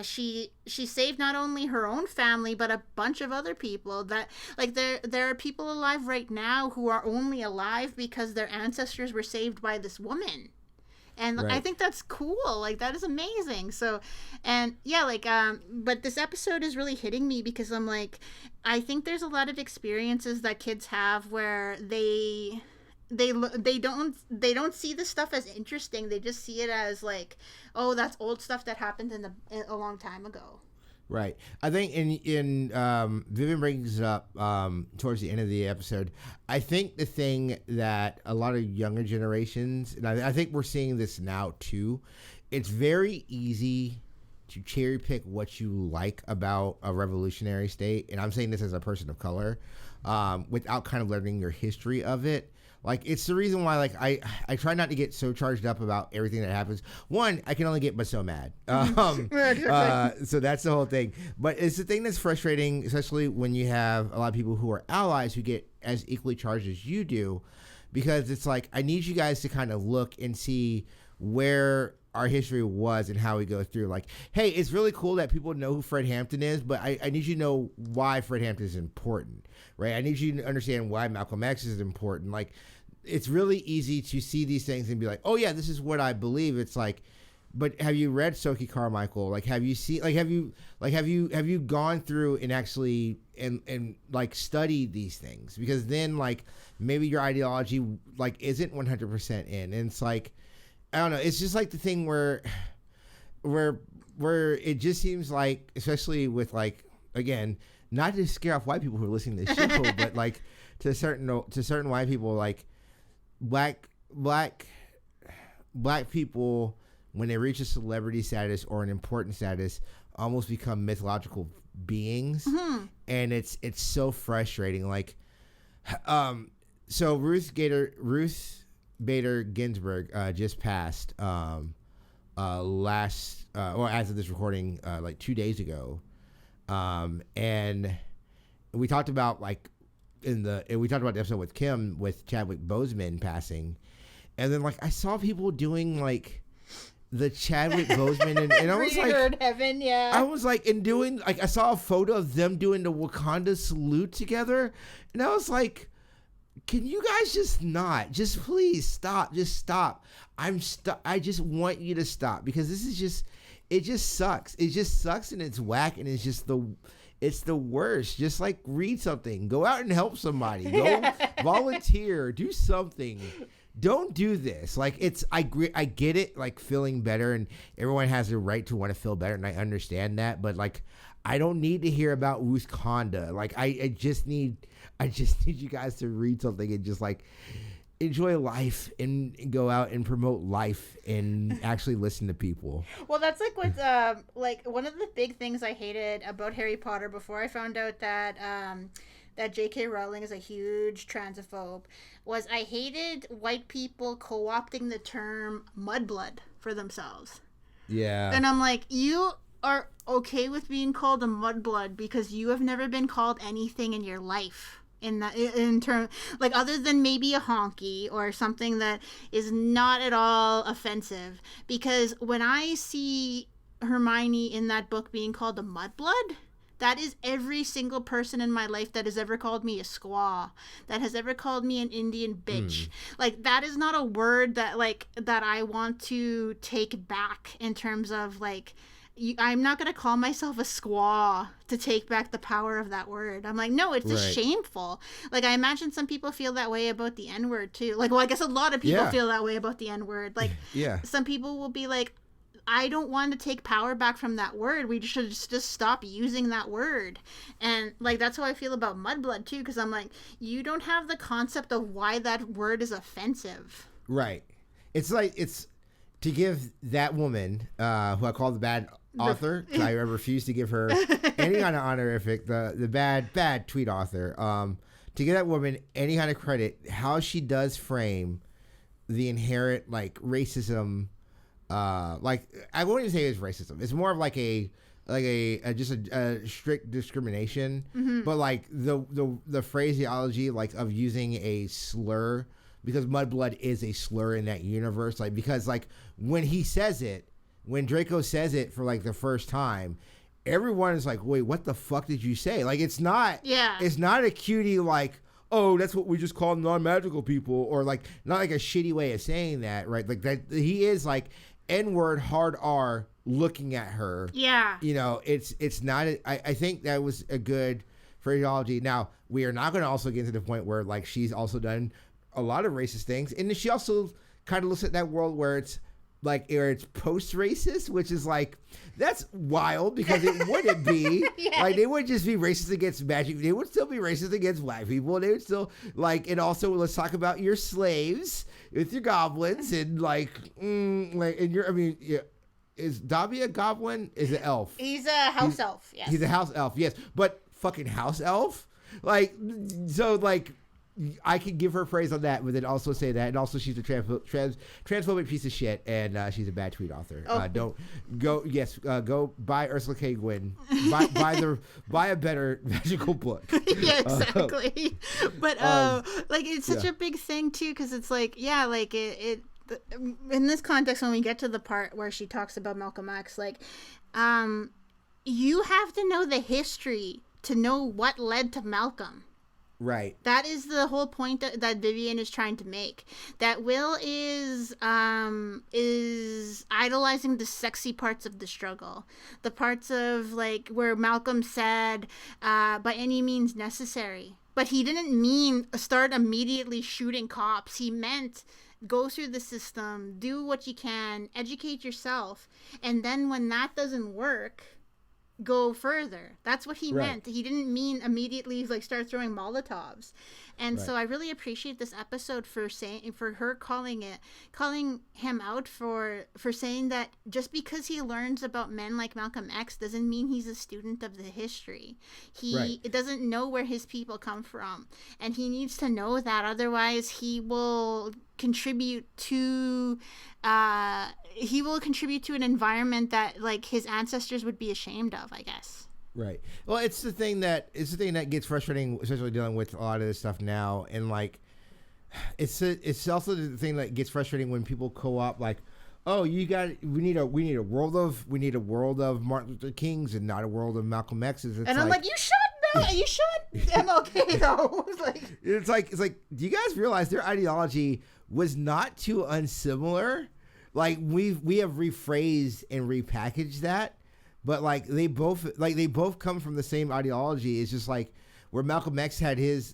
she saved not only her own family but a bunch of other people. That, like, there are people alive right now who are only alive because their ancestors were saved by this woman. And I think that's cool. Like, that is amazing. So, and yeah, like, but this episode is really hitting me because I'm like, I think there's a lot of experiences that kids have where they don't see this stuff as interesting. They just see it as like, oh, that's old stuff that happened a long time ago. Right. I think in Vivian brings it up towards the end of the episode. I think the thing that a lot of younger generations, and I think we're seeing this now too, it's very easy to cherry pick what you like about a revolutionary state. And I'm saying this as a person of color, without kind of learning your history of it. Like, it's the reason why, like, I try not to get so charged up about everything that happens. One, I can only get but so mad. So that's the whole thing. But it's the thing that's frustrating, especially when you have a lot of people who are allies who get as equally charged as you do, because it's like, I need you guys to kind of look and see where our history was and how we go through. Like, hey, it's really cool that people know who Fred Hampton is, but I need you to know why Fred Hampton is important, right? I need you to understand why Malcolm X is important. Like, it's really easy to see these things and be like, oh yeah, this is what I believe. It's like, but have you read Stokely Carmichael? Like, have you seen, like, have you gone through and actually and like studied these things? Because then, like, maybe your ideology, like, isn't 100% in. And it's like, I don't know. It's just like the thing where it just seems like, especially with, like, again, not to scare off white people who are listening to this show, but like to certain white people, like, black people, when they reach a celebrity status or an important status, almost become mythological beings. Mm-hmm. And it's so frustrating. Like, so Ruth Bader Ginsburg just passed as of this recording, like 2 days ago, and we talked about, like, we talked about the episode with Kim with Chadwick Boseman passing, and then, like, I saw people doing, like, the Chadwick Boseman and I was like, heaven, yeah. I was like, and doing, like, I saw a photo of them doing the Wakanda salute together, and I was like, can you guys just please stop, just stop. I just want you to stop, because this is just, it just sucks. It just sucks, and it's whack, and it's the worst. Just, like, read something, go out and help somebody, go volunteer, do something. Don't do this. Like, I get it, like, feeling better, and everyone has the right to want to feel better, and I understand that, but, like, I don't need to hear about Wakanda. Like, I just need you guys to read something and just, like, enjoy life and go out and promote life and actually listen to people. Well, that's like what like one of the big things I hated about Harry Potter before I found out that that J.K. Rowling is a huge transphobe was I hated white people co-opting the term mudblood for themselves. Yeah. And I'm like, you are okay with being called a mudblood because you have never been called anything in your life. In term, like other than maybe a honky or something that is not at all offensive, because when I see Hermione in that book being called a mudblood, that is every single person in my life that has ever called me a squaw, that has ever called me an Indian bitch. Like that is not a word that that I want to take back in terms of like. I'm not going to call myself a squaw to take back the power of that word. I'm like, no, it's just shameful. Like, I imagine some people feel that way about the N-word, too. Like, well, I guess a lot of people feel that way about the N-word. Like, some people will be like, I don't want to take power back from that word. We should just stop using that word. And, like, that's how I feel about mudblood, too, because I'm like, you don't have the concept of why that word is offensive. Right. It's like, it's to give that woman, who I call the bad author, I refuse to give her any kind of honorific, the bad tweet author, to give that woman any kind of credit, how she does frame the inherent like racism, like I won't even say it's racism. It's more of like a strict discrimination, but like the phraseology like of using a slur, because mudblood is a slur in that universe, like because like when Draco says it for like the first time, everyone is like, wait, what the fuck did you say? Like, it's not a cutie like, oh, that's what we just call non-magical people, or like, not like a shitty way of saying that, right? Like that, he is like N-word hard R looking at her. Yeah. You know, it's not, I think that was a good phraseology. Now, we are not going to also get to the point where like she's also done a lot of racist things. And then she also kind of looks at that world where it's post-racist, which is like, that's wild because it wouldn't be. Like, they would just be racist against magic. They would still be racist against black people. They would still like, and also let's talk about your slaves with your goblins and like, and your, I mean, yeah. Is Dobby a goblin? Is an elf? He's a house elf. Yes. He's a house elf. Yes, but fucking house elf. Like, so like, I could give her praise on that, but then also say that, and also she's a transphobic piece of shit, and she's a bad tweet author. Don't go. Yes, go buy Ursula K. Gwynn. Buy a better magical book. Yeah, exactly. But like it's such a big thing too, because it's like like it in this context when we get to the part where she talks about Malcolm X, like you have to know the history to know what led to Malcolm. Right. That is the whole point that Vivian is trying to make. That Will is idolizing the sexy parts of the struggle, the parts of like where Malcolm said, "By any means necessary." But he didn't mean start immediately shooting cops. He meant go through the system, do what you can, educate yourself, and then when that doesn't work, go further. That's what he meant. He didn't mean immediately like start throwing Molotovs. And so I really appreciate this episode for her calling him out for saying that just because he learns about men like Malcolm X doesn't mean he's a student of the history. He doesn't know where his people come from, and he needs to know that, otherwise he will contribute to an environment that like his ancestors would be ashamed of, I guess. Right. Well, it's the thing that gets frustrating, especially dealing with a lot of this stuff now, and like, it's also the thing that gets frustrating when people co-op like, oh, we need a world of Martin Luther Kings and not a world of Malcolm X's. And I'm like, you should MLK though. It's like, do you guys realize their ideology was not too unsimilar? Like we have rephrased and repackaged that. But like they both come from the same ideology. It's just like where Malcolm X had his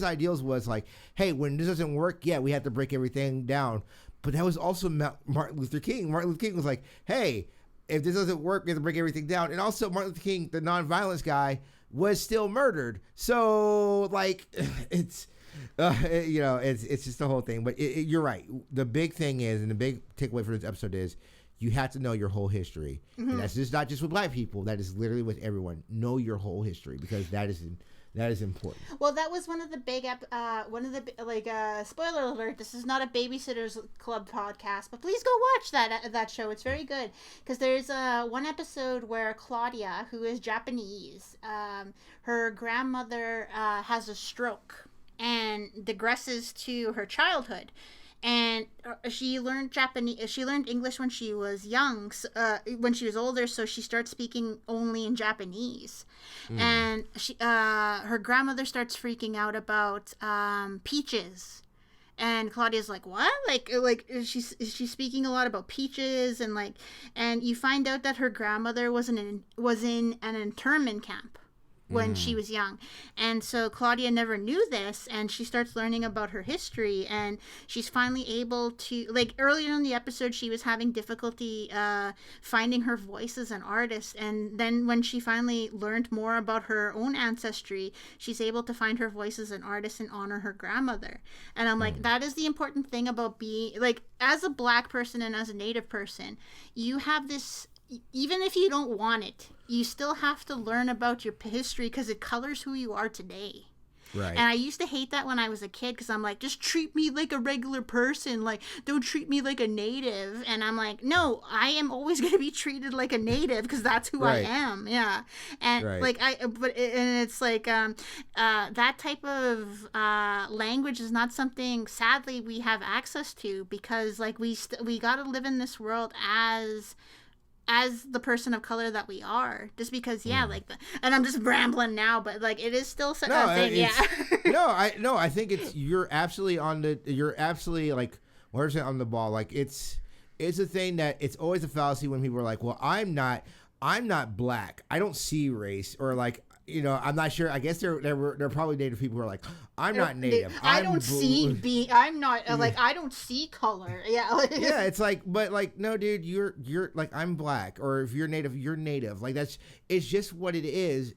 ideals was like, hey, when this doesn't work, we have to break everything down. But that was also Martin Luther King. Martin Luther King was like, hey, if this doesn't work, we have to break everything down. And also Martin Luther King, the nonviolence guy, was still murdered. So like it's It's just the whole thing. But you're right. The big thing is, and the big takeaway for this episode is, you have to know your whole history, and that's just not just with Black people. That is literally with everyone. Know your whole history, because that is important. Well, that was one of the big spoiler alert. This is not a Babysitters Club podcast, but please go watch that show. It's very good, because there's one episode where Claudia, who is Japanese, her grandmother has a stroke and digresses to her childhood. And she learned Japanese. She learned English when she was young. When she was older, so she starts speaking only in Japanese. And her grandmother starts freaking out about peaches. And Claudia's like, what? Like is she speaking a lot about peaches, and you find out that her grandmother was in an internment camp when she was young. And so Claudia never knew this, and she starts learning about her history, and she's finally able to, earlier in the episode, she was having difficulty finding her voice as an artist, and then when she finally learned more about her own ancestry, she's able to find her voice as an artist and honor her grandmother. And I'm like, that is the important thing about being, as a Black person and as a Native person, you have this, even if you don't want it, you still have to learn about your history, because it colors who you are today. Right. And I used to hate that when I was a kid, because I'm like, just treat me like a regular person. Don't treat me like a Native. And I'm like, no, I am always going to be treated like a Native, because that's who I am. Yeah. And it's that type of language is not something, sadly, we have access to, because we got to live in this world as the person of color that we are, just because and I'm just rambling now, but it is still a thing. I think you're absolutely 100% on the ball. It's a thing that it's always a fallacy when people are like, well, I'm not Black, I don't see race, or I'm not sure. I guess there are probably Native people who are like, I'm not Native. I don't see color. Yeah. Yeah, it's no, dude, you're I'm Black, or if you're Native, you're Native. It's just what it is.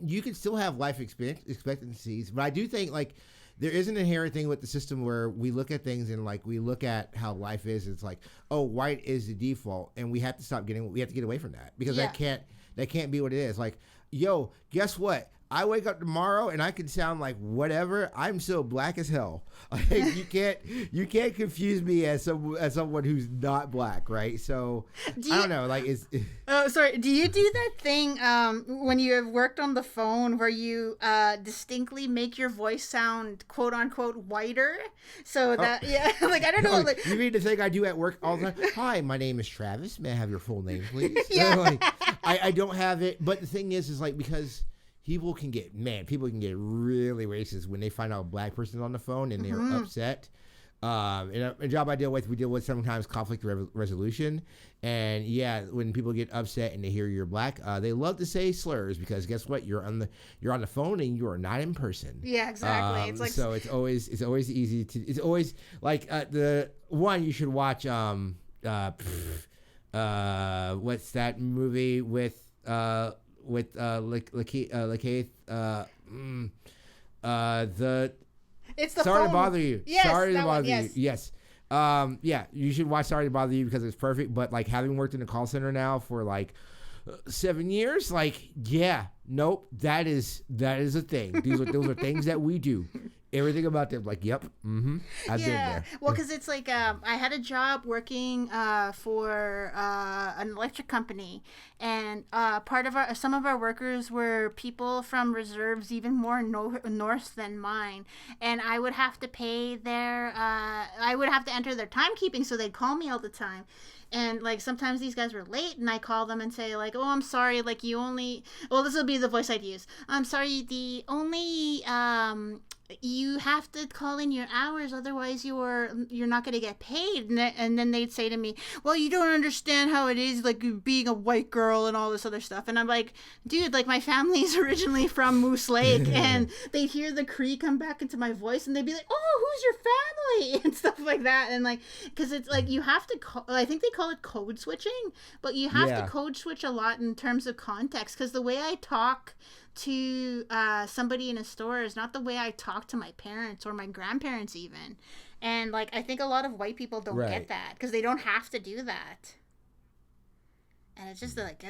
You can still have life expectancies, but I do think there is an inherent thing with the system where we look at things and we look at how life is. It's white is the default, and we have to we have to get away from that, because that can't be what it is. Yo, guess what? I wake up tomorrow and I can sound like whatever. I'm still Black as hell. You can't confuse me as someone who's not Black, right? So I don't know. Oh, sorry. Do you do that thing when you have worked on the phone where you distinctly make your voice sound quote unquote whiter? So that I don't know. You mean the thing I do at work all the time? Hi, my name is Travis. May I have your full name, please? I don't have it, but the thing is because people can get really racist when they find out a Black person is on the phone and they're upset. In a job I deal with sometimes conflict resolution, and when people get upset and they hear you're Black, they love to say slurs, because guess what? You're on the phone and you are not in person. Yeah, exactly. So it's always easy to. It's always the one you should watch. What's that movie with Lakeith? It's the Sorry phone. To Bother You. Yes, Sorry to Bother one, yes. You. Yes. You should watch Sorry to Bother You, because it's perfect. But having worked in a call center now for 7 years, nope, that is a thing. Those are things that we do. Everything about them, yep, I've been there. Well, because it's I had a job working for an electric company, and some of our workers were people from reserves even more north than mine, and I would have to pay I would have to enter their timekeeping, so they'd call me all the time. And sometimes these guys were late, and I call them and say oh, I'm sorry, this will be the voice I'd use. I'm sorry, the only you have to call in your hours, otherwise you're not going to get paid. And then they'd say to me, well, you don't understand how it is being a white girl and all this other stuff. And I'm like, dude, my family's originally from Moose Lake, and they'd hear the Cree come back into my voice, and they'd be like, oh, who's your family, and stuff like that. And because it's you have to call, I think they call it code switching, but you have to code switch a lot in terms of context, because the way I talk to somebody in a store is not the way I talk to my parents or my grandparents even. And, like, I think a lot of white people don't get that because they don't have to do that. And it's just like,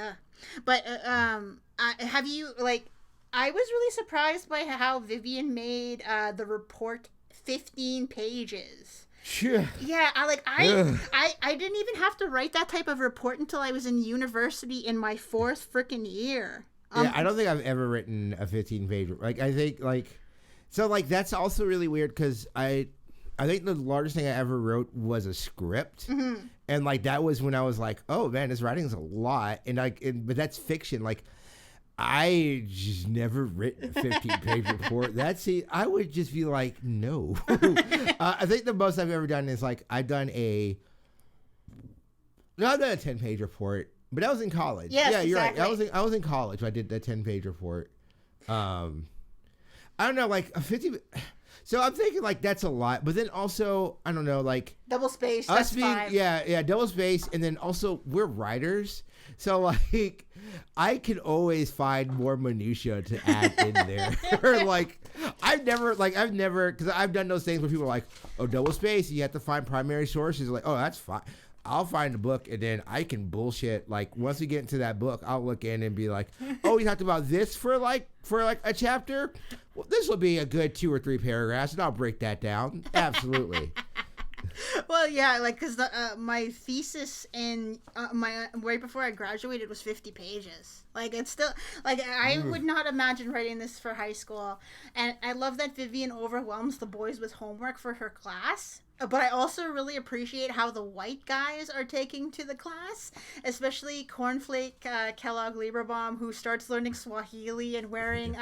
But have you, like, I was really surprised by how Vivian made the report 15 pages. Sure. Yeah, I didn't even have to write that type of report until I was in university in my 4th freaking year. Yeah, I don't think I've ever written a 15-page. Like, I think, like, so, like, that's also really weird because I think the largest thing I ever wrote was a script. Mm-hmm. And, like, that was when I was like, oh, man, this writing is a lot. And, like, but that's fiction. Like, I just never written a 15-page report. I would just be like, no. I think the most I've ever done is, like, I've done a 10-page report. But that was in college. Yes, yeah, you're exactly. right. I was in college when I did that 10-page report. I don't know, like a 50. So I'm thinking like that's a lot, but then also I don't know, like double space. That's 5. Yeah, double space, and then also we're writers, so like I can always find more minutia to add in there. Or like I've never because I've done those things where people are like, oh, double space, you have to find primary sources. Like, oh, that's fine. I'll find a book and then I can bullshit. Like once we get into that book, I'll look in and be like, "Oh, you talked about this for a chapter. Well, this will be a good 2 or 3 paragraphs, and I'll break that down." Absolutely. Well, yeah, like because my thesis in my right before I graduated was 50 pages. Like it's still like I would not imagine writing this for high school. And I love that Vivian overwhelms the boys with homework for her class. But I also really appreciate how the white guys are taking to the class, especially Cornflake Kellogg Lieberbaum, who starts learning Swahili and wearing was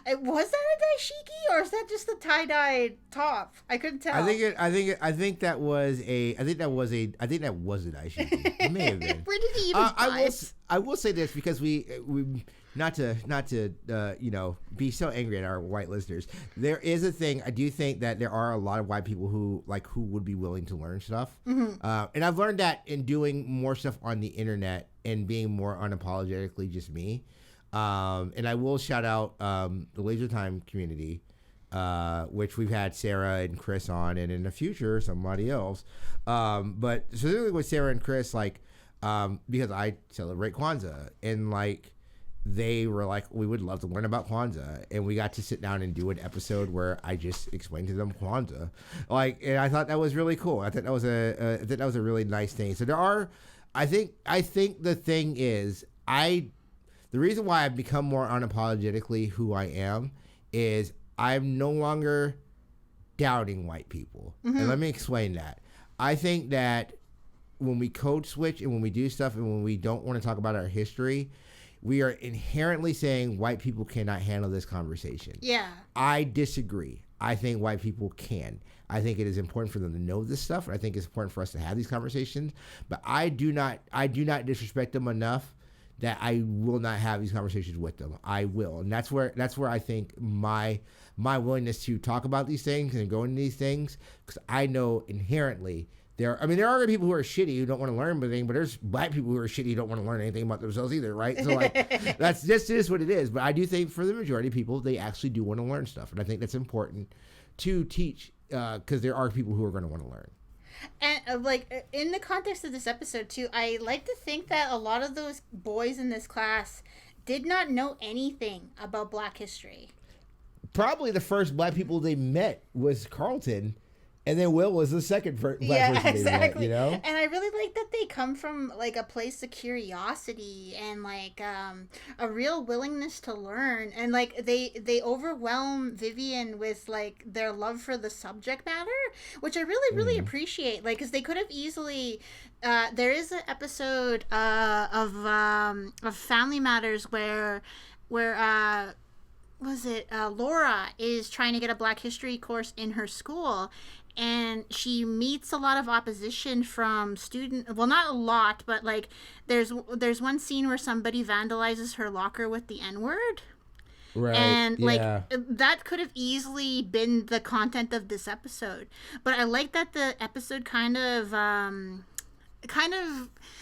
that a dashiki or is that just a tie-dye top? I couldn't tell. I think that was a dashiki. It may have been. Where did he even I will say this because we not to be so angry at our white listeners. There is a thing. I do think that there are a lot of white people who would be willing to learn stuff. Mm-hmm. And I've learned that in doing more stuff on the internet and being more unapologetically just me. And I will shout out the Laser Time community, which we've had Sarah and Chris on, and in the future somebody else. But specifically with Sarah and Chris, because I celebrate Kwanzaa, and they were like, we would love to learn about Kwanzaa, and we got to sit down and do an episode where I just explained to them Kwanzaa, and I thought that was really cool. I thought that was a really nice thing. So there are, I think the thing is, the reason why I've become more unapologetically who I am is I'm no longer doubting white people, and let me explain that. I think that when we code switch and when we do stuff and when we don't want to talk about our history, we are inherently saying white people cannot handle this conversation. Yeah. I disagree. I think white people can. I think it is important for them to know this stuff. And I think it's important for us to have these conversations. But I do not disrespect them enough that I will not have these conversations with them. I will. And that's where I think my willingness to talk about these things and go into these things, because I know inherently there are people who are shitty who don't want to learn anything, but there's black people who are shitty who don't want to learn anything about themselves either, right? So that's just what it is. But I do think for the majority of people, they actually do want to learn stuff, and I think that's important to teach because there are people who are going to want to learn. And in the context of this episode too, I like to think that a lot of those boys in this class did not know anything about Black history. Probably the first black people they met was Carlton. And then Will was the second black person they met, you know? And I really like that they come from, a place of curiosity and, a real willingness to learn. And, they overwhelm Vivian with, their love for the subject matter, which I really, really appreciate. Because they could have easily... there is an episode of Family Matters where Laura is trying to get a Black history course in her school, and she meets a lot of opposition from not a lot, but there's one scene where somebody vandalizes her locker with the N-word. Right. And that could have easily been the content of this episode. But I like that the episode kind of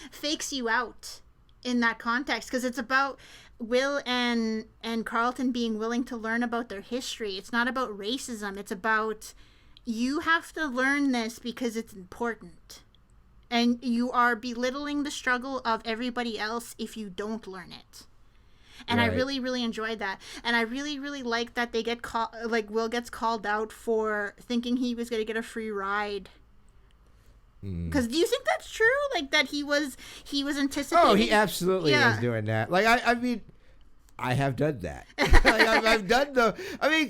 fakes you out in that context, because it's about Will and Carlton being willing to learn about their history. It's not about racism. It's about, you have to learn this because it's important. And you are belittling the struggle of everybody else if you don't learn it. And right. I really, really enjoyed that. And I really, really like that they get Will gets called out for thinking he was going to get a free ride. Because do you think that's true? Like, that he was anticipating? Oh, he absolutely was doing that. Like, I mean, I have done that. Like, I've done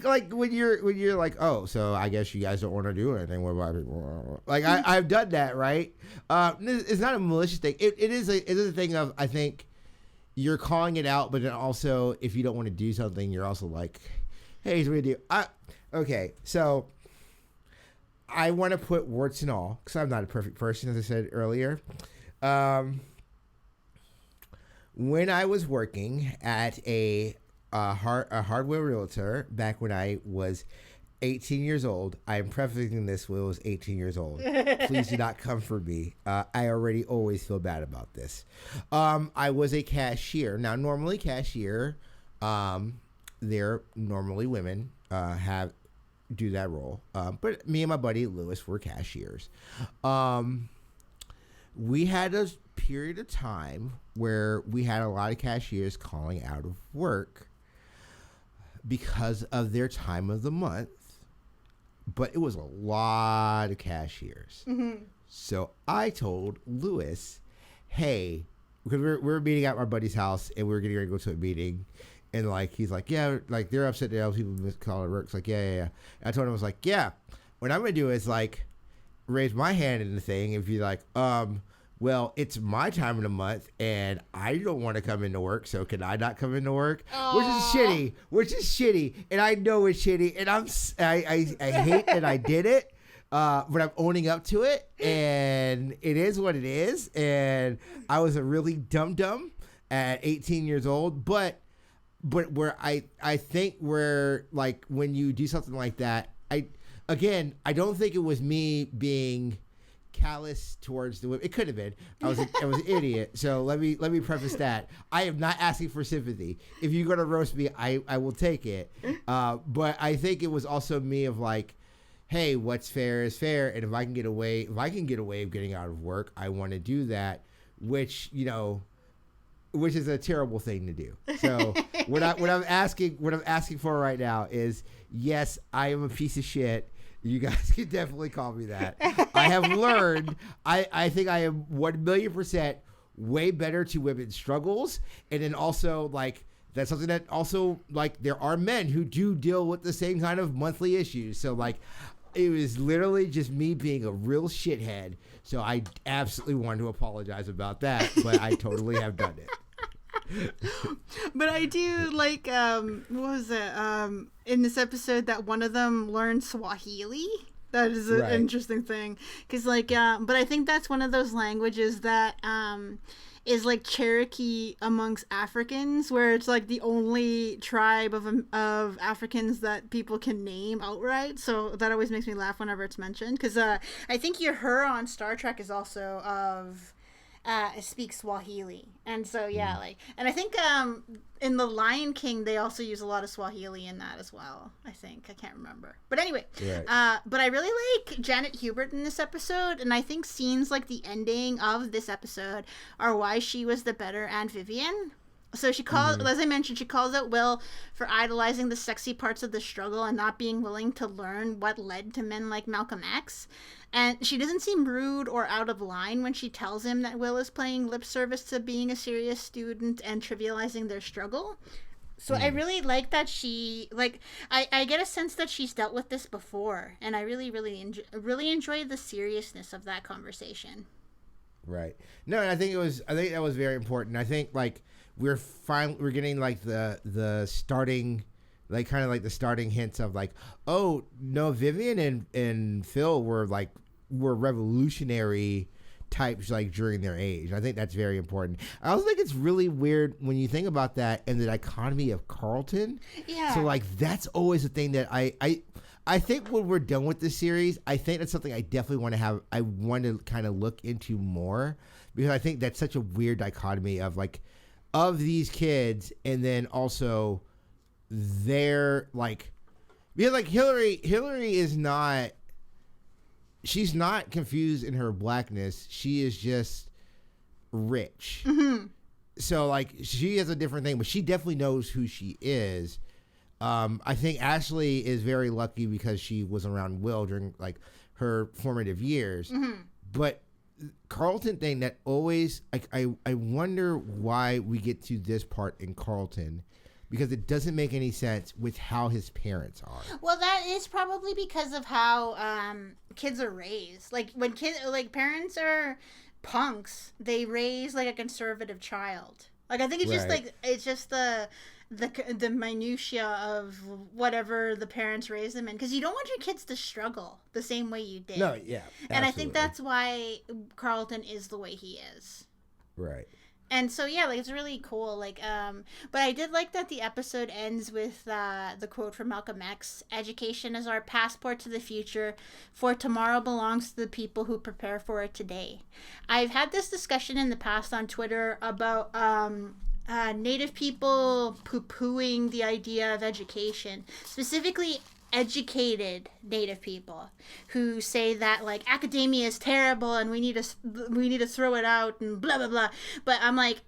like when you're like, oh, so I guess you guys don't want to do anything. What about it? Like, I've done that, right? It's not a malicious thing. It is a thing of, I think, you're calling it out, but then also, if you don't want to do something, you're also like, hey, here's what we do. Okay, so I want to put warts and all, because I'm not a perfect person, as I said earlier. When I was working at a hardware realtor back when I was 18 years old, I am prefacing this when I was 18 years old. Please do not come for me. I already always feel bad about this. I was a cashier. Now, normally cashier, they're normally women do that role. But me and my buddy Lewis were cashiers. We had a period of time where we had a lot of cashiers calling out of work because of their time of the month. But it was a lot of cashiers. Mm-hmm. So I told Lewis, hey, because we were meeting at my buddy's house and we were getting ready to go to a meeting. And like, he's like, yeah, like they're upset that people call it work. It's like, yeah. And I told him, I was like, yeah, what I'm going to do is like raise my hand in the thing and be like, well, it's my time of the month and I don't want to come into work, so can I not come into work? Aww. Which is shitty. And I know it's shitty. And I hate that I did it, but I'm owning up to it. And it is what it is. And I was a really dumb at 18 years old. But where I think where, like, when you do something like that, I don't think it was me being callous towards the women. It could have been. I was an idiot. So let me preface that. I am not asking for sympathy. If you're gonna roast me, I will take it. But I think it was also me of like, hey, what's fair is fair, and if I can get away of getting out of work, I want to do that. Which is a terrible thing to do. So what I'm asking for right now is, yes, I am a piece of shit. You guys can definitely call me that. I have learned, I think I am 1,000,000% way better to women's struggles. And then also, like, that's something that also, like, there are men who do deal with the same kind of monthly issues. So, like, it was literally just me being a real shithead. So I absolutely wanted to apologize about that, but I totally have done it. But I do like, what was it, in this episode that one of them learned Swahili. That is an interesting thing, because like, but I think that's one of those languages that is like Cherokee amongst Africans, where it's like the only tribe of Africans that people can name outright. So that always makes me laugh whenever it's mentioned, because I think her on Star Trek is also of speaks Swahili. And so like, and I think in The Lion King they also use a lot of Swahili in that as well. I can't remember, but anyway, but I really like Janet Hubert in this episode, and I think scenes like the ending of this episode are why she was the better Aunt Vivian. So she calls, as I mentioned, she calls out Will for idolizing the sexy parts of the struggle and not being willing to learn what led to men like Malcolm X. And she doesn't seem rude or out of line when she tells him that Will is paying lip service to being a serious student and trivializing their struggle. So I really like that she, like, I get a sense that she's dealt with this before, and I really, really enjoy the seriousness of that conversation. Right. No, and I think that was very important. I think, like, we're getting like the starting, like, kind of like the starting hints of like, oh no, Vivian and Phil were revolutionary types, like, during their age. I think that's very important. I also think it's really weird when you think about that and the dichotomy of Carlton. Yeah. So, like, that's always the thing that I I think when we're done with this series, I think that's something I definitely want to have. I want to kind of look into more because I think that's such a weird dichotomy of like of these kids and then also they're like because like Hillary is not. She's not confused in her blackness. She is just rich. Mm-hmm. So like she has a different thing, but she definitely knows who she is. I think Ashley is very lucky because she was around Will during like her formative years. Mm-hmm. But Carlton thing that always like I wonder why we get to this part in Carlton because it doesn't make any sense with how his parents are. Well, that is probably because of how kids are raised. Like when parents are punks, they raise like a conservative child. Like I think it's just like it's just the minutia of whatever the parents raise them in, because you don't want your kids to struggle the same way you did. No, yeah, absolutely. And I think that's why Carlton is the way he is. Right. And so yeah, like it's really cool. Like, but I did like that the episode ends with the quote from Malcolm X: "Education is our passport to the future, for tomorrow belongs to the people who prepare for it today." I've had this discussion in the past on Twitter about Native people poo-pooing the idea of education, specifically educated Native people who say that like academia is terrible and we need to throw it out and blah blah blah. But I'm like,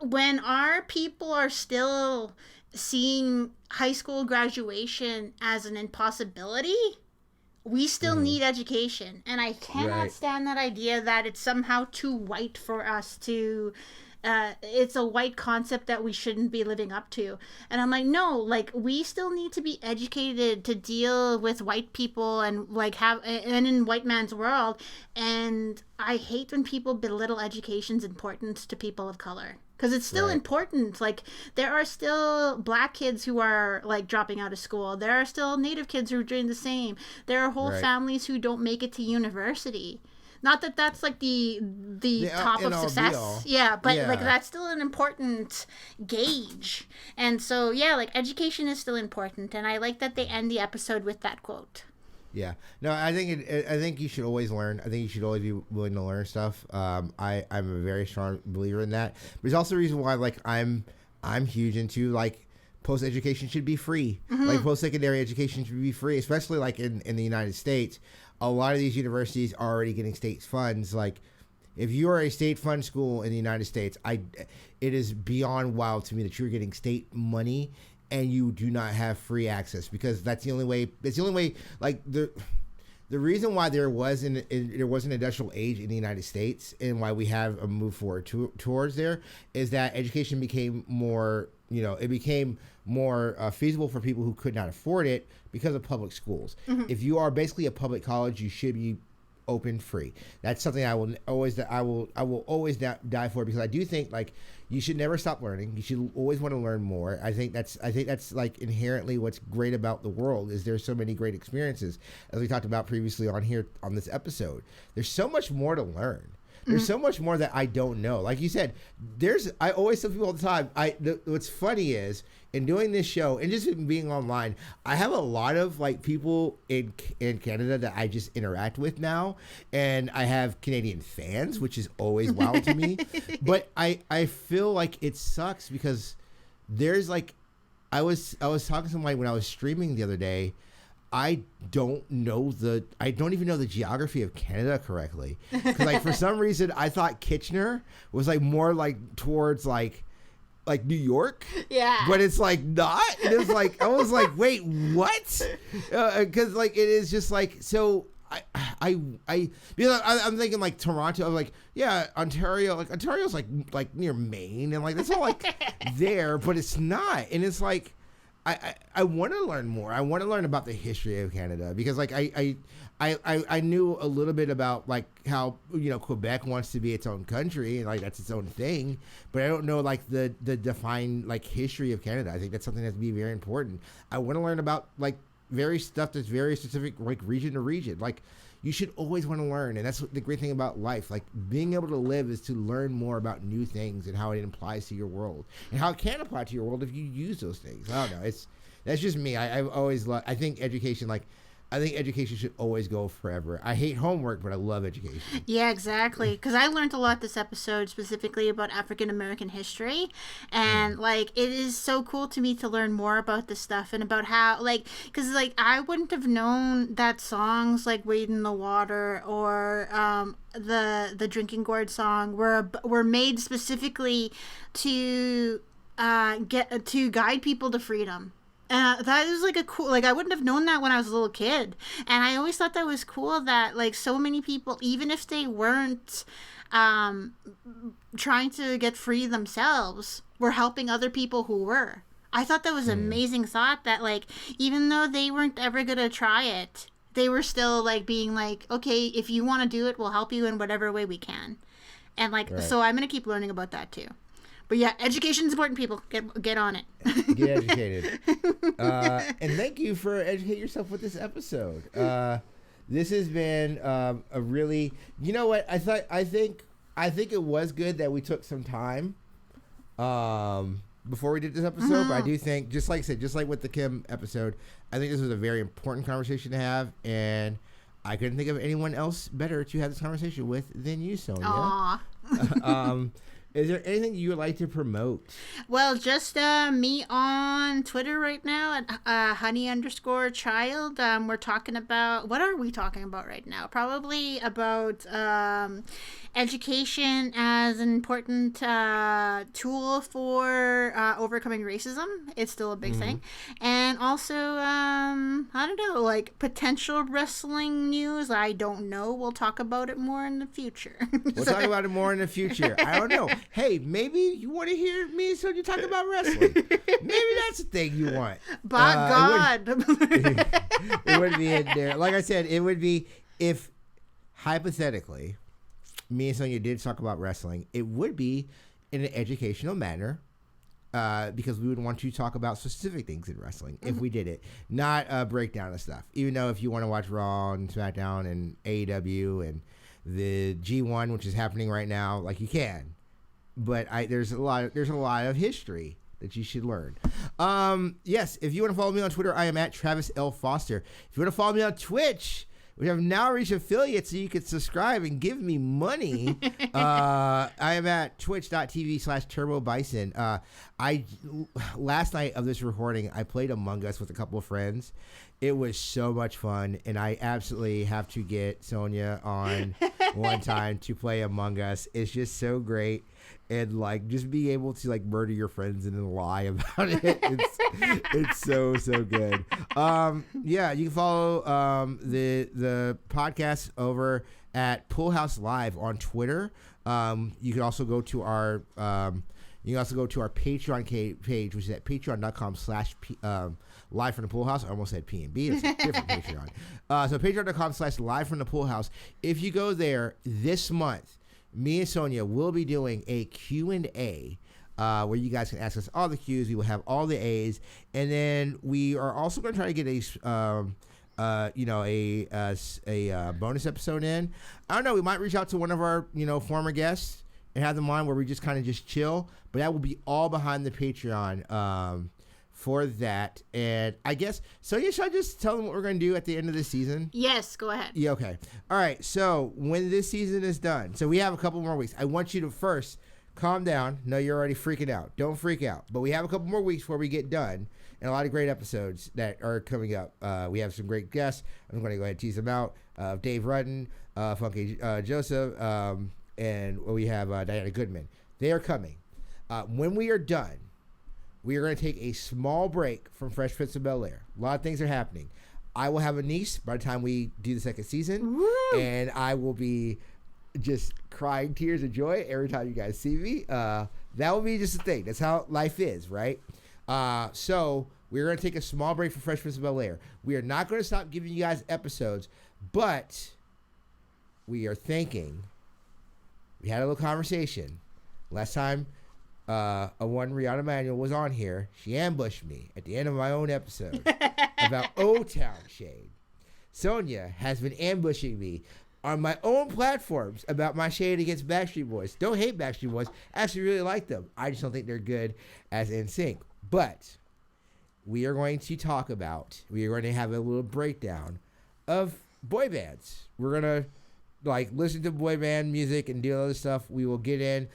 when our people are still seeing high school graduation as an impossibility, we still need education, and I cannot stand that idea that it's somehow too white for us to it's a white concept that we shouldn't be living up to. And I'm like, no, like we still need to be educated to deal with white people and like and in white man's world. And I hate when people belittle education's importance to people of color, because it's still important. Like there are still black kids who are like dropping out of school. There are still Native kids who are doing the same. There are whole families who don't make it to university. Not that that's like the top of success. Yeah, but like that's still an important gauge. And so yeah, like education is still important, and I like that they end the episode with that quote. Yeah. No, I think you should always learn. I think you should always be willing to learn stuff. I'm a very strong believer in that. But there's also a reason why like I'm huge into like post education should be free. Mm-hmm. Like post secondary education should be free, especially like in the United States. A lot of these universities are already getting state funds. Like, if you are a state fund school in the United States, it is beyond wild to me that you're getting state money and you do not have free access, because that's the only way. It's the only way. Like the reason why there was an industrial age in the United States and why we have a move forward towards there is that education became more. It became more feasible for people who could not afford it because of public schools. Mm-hmm. If you are basically a public college, you should be open free. That's something I will always die for, because I do think like you should never stop learning. You should always want to learn more. I think that's like inherently what's great about the world is there's so many great experiences, as we talked about previously on here on this episode. There's so much more to learn. There's so much more that I don't know. Like you said, I always tell people all the time, what's funny is, in doing this show and just in being online, I have a lot of like people in Canada that I just interact with now, and I have Canadian fans, which is always wild to me. But I feel like it sucks because there's like, I was talking to somebody when I was streaming the other day. I don't even know the geography of Canada correctly. Because like for some reason I thought Kitchener was like more like towards like New York. Yeah. But it's like not. And it's like I was like, wait, what? Because like it is just like so. Because I'm thinking like Toronto. I'm like, yeah, Ontario. Like Ontario's like near Maine, and like that's all like there, but it's not. And it's like. I want to learn more. I want to learn about the history of Canada, because like I knew a little bit about like how Quebec wants to be its own country and like that's its own thing, but I don't know like the defined like history of Canada. I think that's something that's be very important. I want to learn about like various stuff that's very specific, like region to region. Like you should always want to learn, and that's the great thing about life. Like being able to live is to learn more about new things and how it applies to your world and how it can apply to your world if you use those things. I don't know. That's just me. I've always loved. I think education, like I think education should always go forever. I hate homework, but I love education. Yeah, exactly. Because I learned a lot this episode specifically about African American history. And, like, it is so cool to me to learn more about this stuff and about how, like, because, like, I wouldn't have known that songs like Wade in the Water or the Drinking Gourd song were made specifically to guide people to freedom. That is like a cool, like I wouldn't have known that when I was a little kid. And I always thought that was cool that like so many people, even if they weren't trying to get free themselves, were helping other people who were. I thought that was an amazing thought that like, even though they weren't ever going to try it, they were still like being like, okay, if you want to do it, we'll help you in whatever way we can. And like, so I'm going to keep learning about that too. But yeah, education is important, people. Get on it. Get educated. And thank you for educating yourself with this episode. This has been a really, you know what? I think it was good that we took some time before we did this episode. But I do think, just like I said, just like with the Kim episode, I think this was a very important conversation to have, and I couldn't think of anyone else better to have this conversation with than you, Sonia. Aww. Is there anything you would like to promote? Well, just me on Twitter right now at honey_child. We're talking about, what are we talking about right now? Probably about education as an important tool for overcoming racism. It's still a big thing. And also, I don't know, like potential wrestling news. I don't know. We'll talk about it more in the future. We'll talk about it more in the future. I don't know. Hey, maybe you want to hear me and Sonia talk about wrestling. Maybe that's the thing you want. By God. It would be in there. Like I said, it would be if, hypothetically, me and Sonia did talk about wrestling, it would be in an educational manner because we would want to talk about specific things in wrestling if we did it, not a breakdown of stuff. Even though if you want to watch Raw and SmackDown and AEW and the G1, which is happening right now, like you can. But there's a lot of history that you should learn. Yes, if you want to follow me on Twitter, I am at Travis L. Foster. If you want to follow me on Twitch, we have now reached affiliates, so you can subscribe and give me money. I am at twitch.tv/TurboBison. Last night of this recording, I played Among Us with a couple of friends. It was so much fun, and I absolutely have to get Sonia on one time to play Among Us. It's just so great. And like just be able to like murder your friends and then lie about it. It's so good. Yeah, you can follow the podcast over at Pool House Live on Twitter. You can also go to our Patreon page, which is at patreon.com/live from the Pool House. I almost said P&B. It's a different Patreon. So patreon.com/live from the Pool House. If you go there this month, me and Sonia will be doing a Q&A where you guys can ask us all the Q's. We will have all the A's, and then we are also going to try to get a bonus episode in. I don't know. We might reach out to one of our former guests and have them on where we just kind of just chill. But that will be all behind the Patreon for that. And I guess, Sonia, should I just tell them what we're going to do at the end of this season? Yes, go ahead. Yeah, okay. All right, so when this season is done, so we have a couple more weeks. I want you to first calm down. No, you're already freaking out. Don't freak out. But we have a couple more weeks before we get done, and a lot of great episodes that are coming up. We have some great guests. I'm going to go ahead and tease them out. Dave Rudden, Funky Joseph, and we have Diana Goodman. They are coming. When we are done, we are going to take a small break from Fresh Prince of Bel-Air. A lot of things are happening. I will have a niece by the time we do the second season. Woo! And I will be just crying tears of joy every time you guys see me. That will be just a thing. That's how life is, right? So we're going to take a small break from Fresh Prince of Bel-Air. We are not going to stop giving you guys episodes, but we are thinking, we had a little conversation. Last time Rihanna Manuel was on here, she ambushed me at the end of my own episode about O-Town shade. Sonia has been ambushing me on my own platforms about my shade against Backstreet Boys. Don't hate Backstreet Boys. I actually really like them. I just don't think they're good as NSYNC. But we are going to have a little breakdown of boy bands. We're gonna like listen to boy band music and do other stuff. We will get in.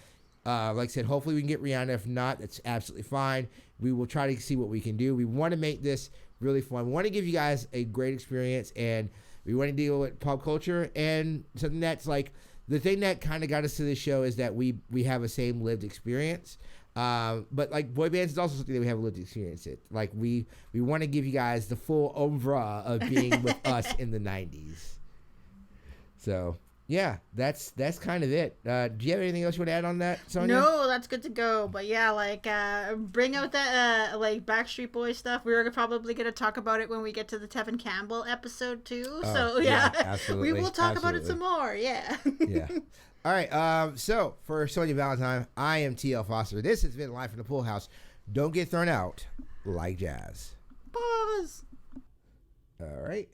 Like I said, hopefully we can get Rihanna. If not, that's absolutely fine. We will try to see what we can do. We want to make this really fun. We want to give you guys a great experience, and we want to deal with pop culture and something that's like the thing that kind of got us to this show is that we have a same lived experience. But like boy bands is also something that we have a lived experience in. Like we want to give you guys the full oeuvre of being with us in the 90s. So yeah, that's kind of it. Do you have anything else you want to add on that, Sonia? No, that's good to go. But yeah, like bring out that like Backstreet Boys stuff. We're probably gonna talk about it when we get to the Tevin Campbell episode too. So yeah, absolutely. We will talk about it some more. Yeah. Yeah. All right. So for Sonia Valentine, I am TL Foster. This has been Live from the Pool House. Don't get thrown out like jazz. Pause. All right.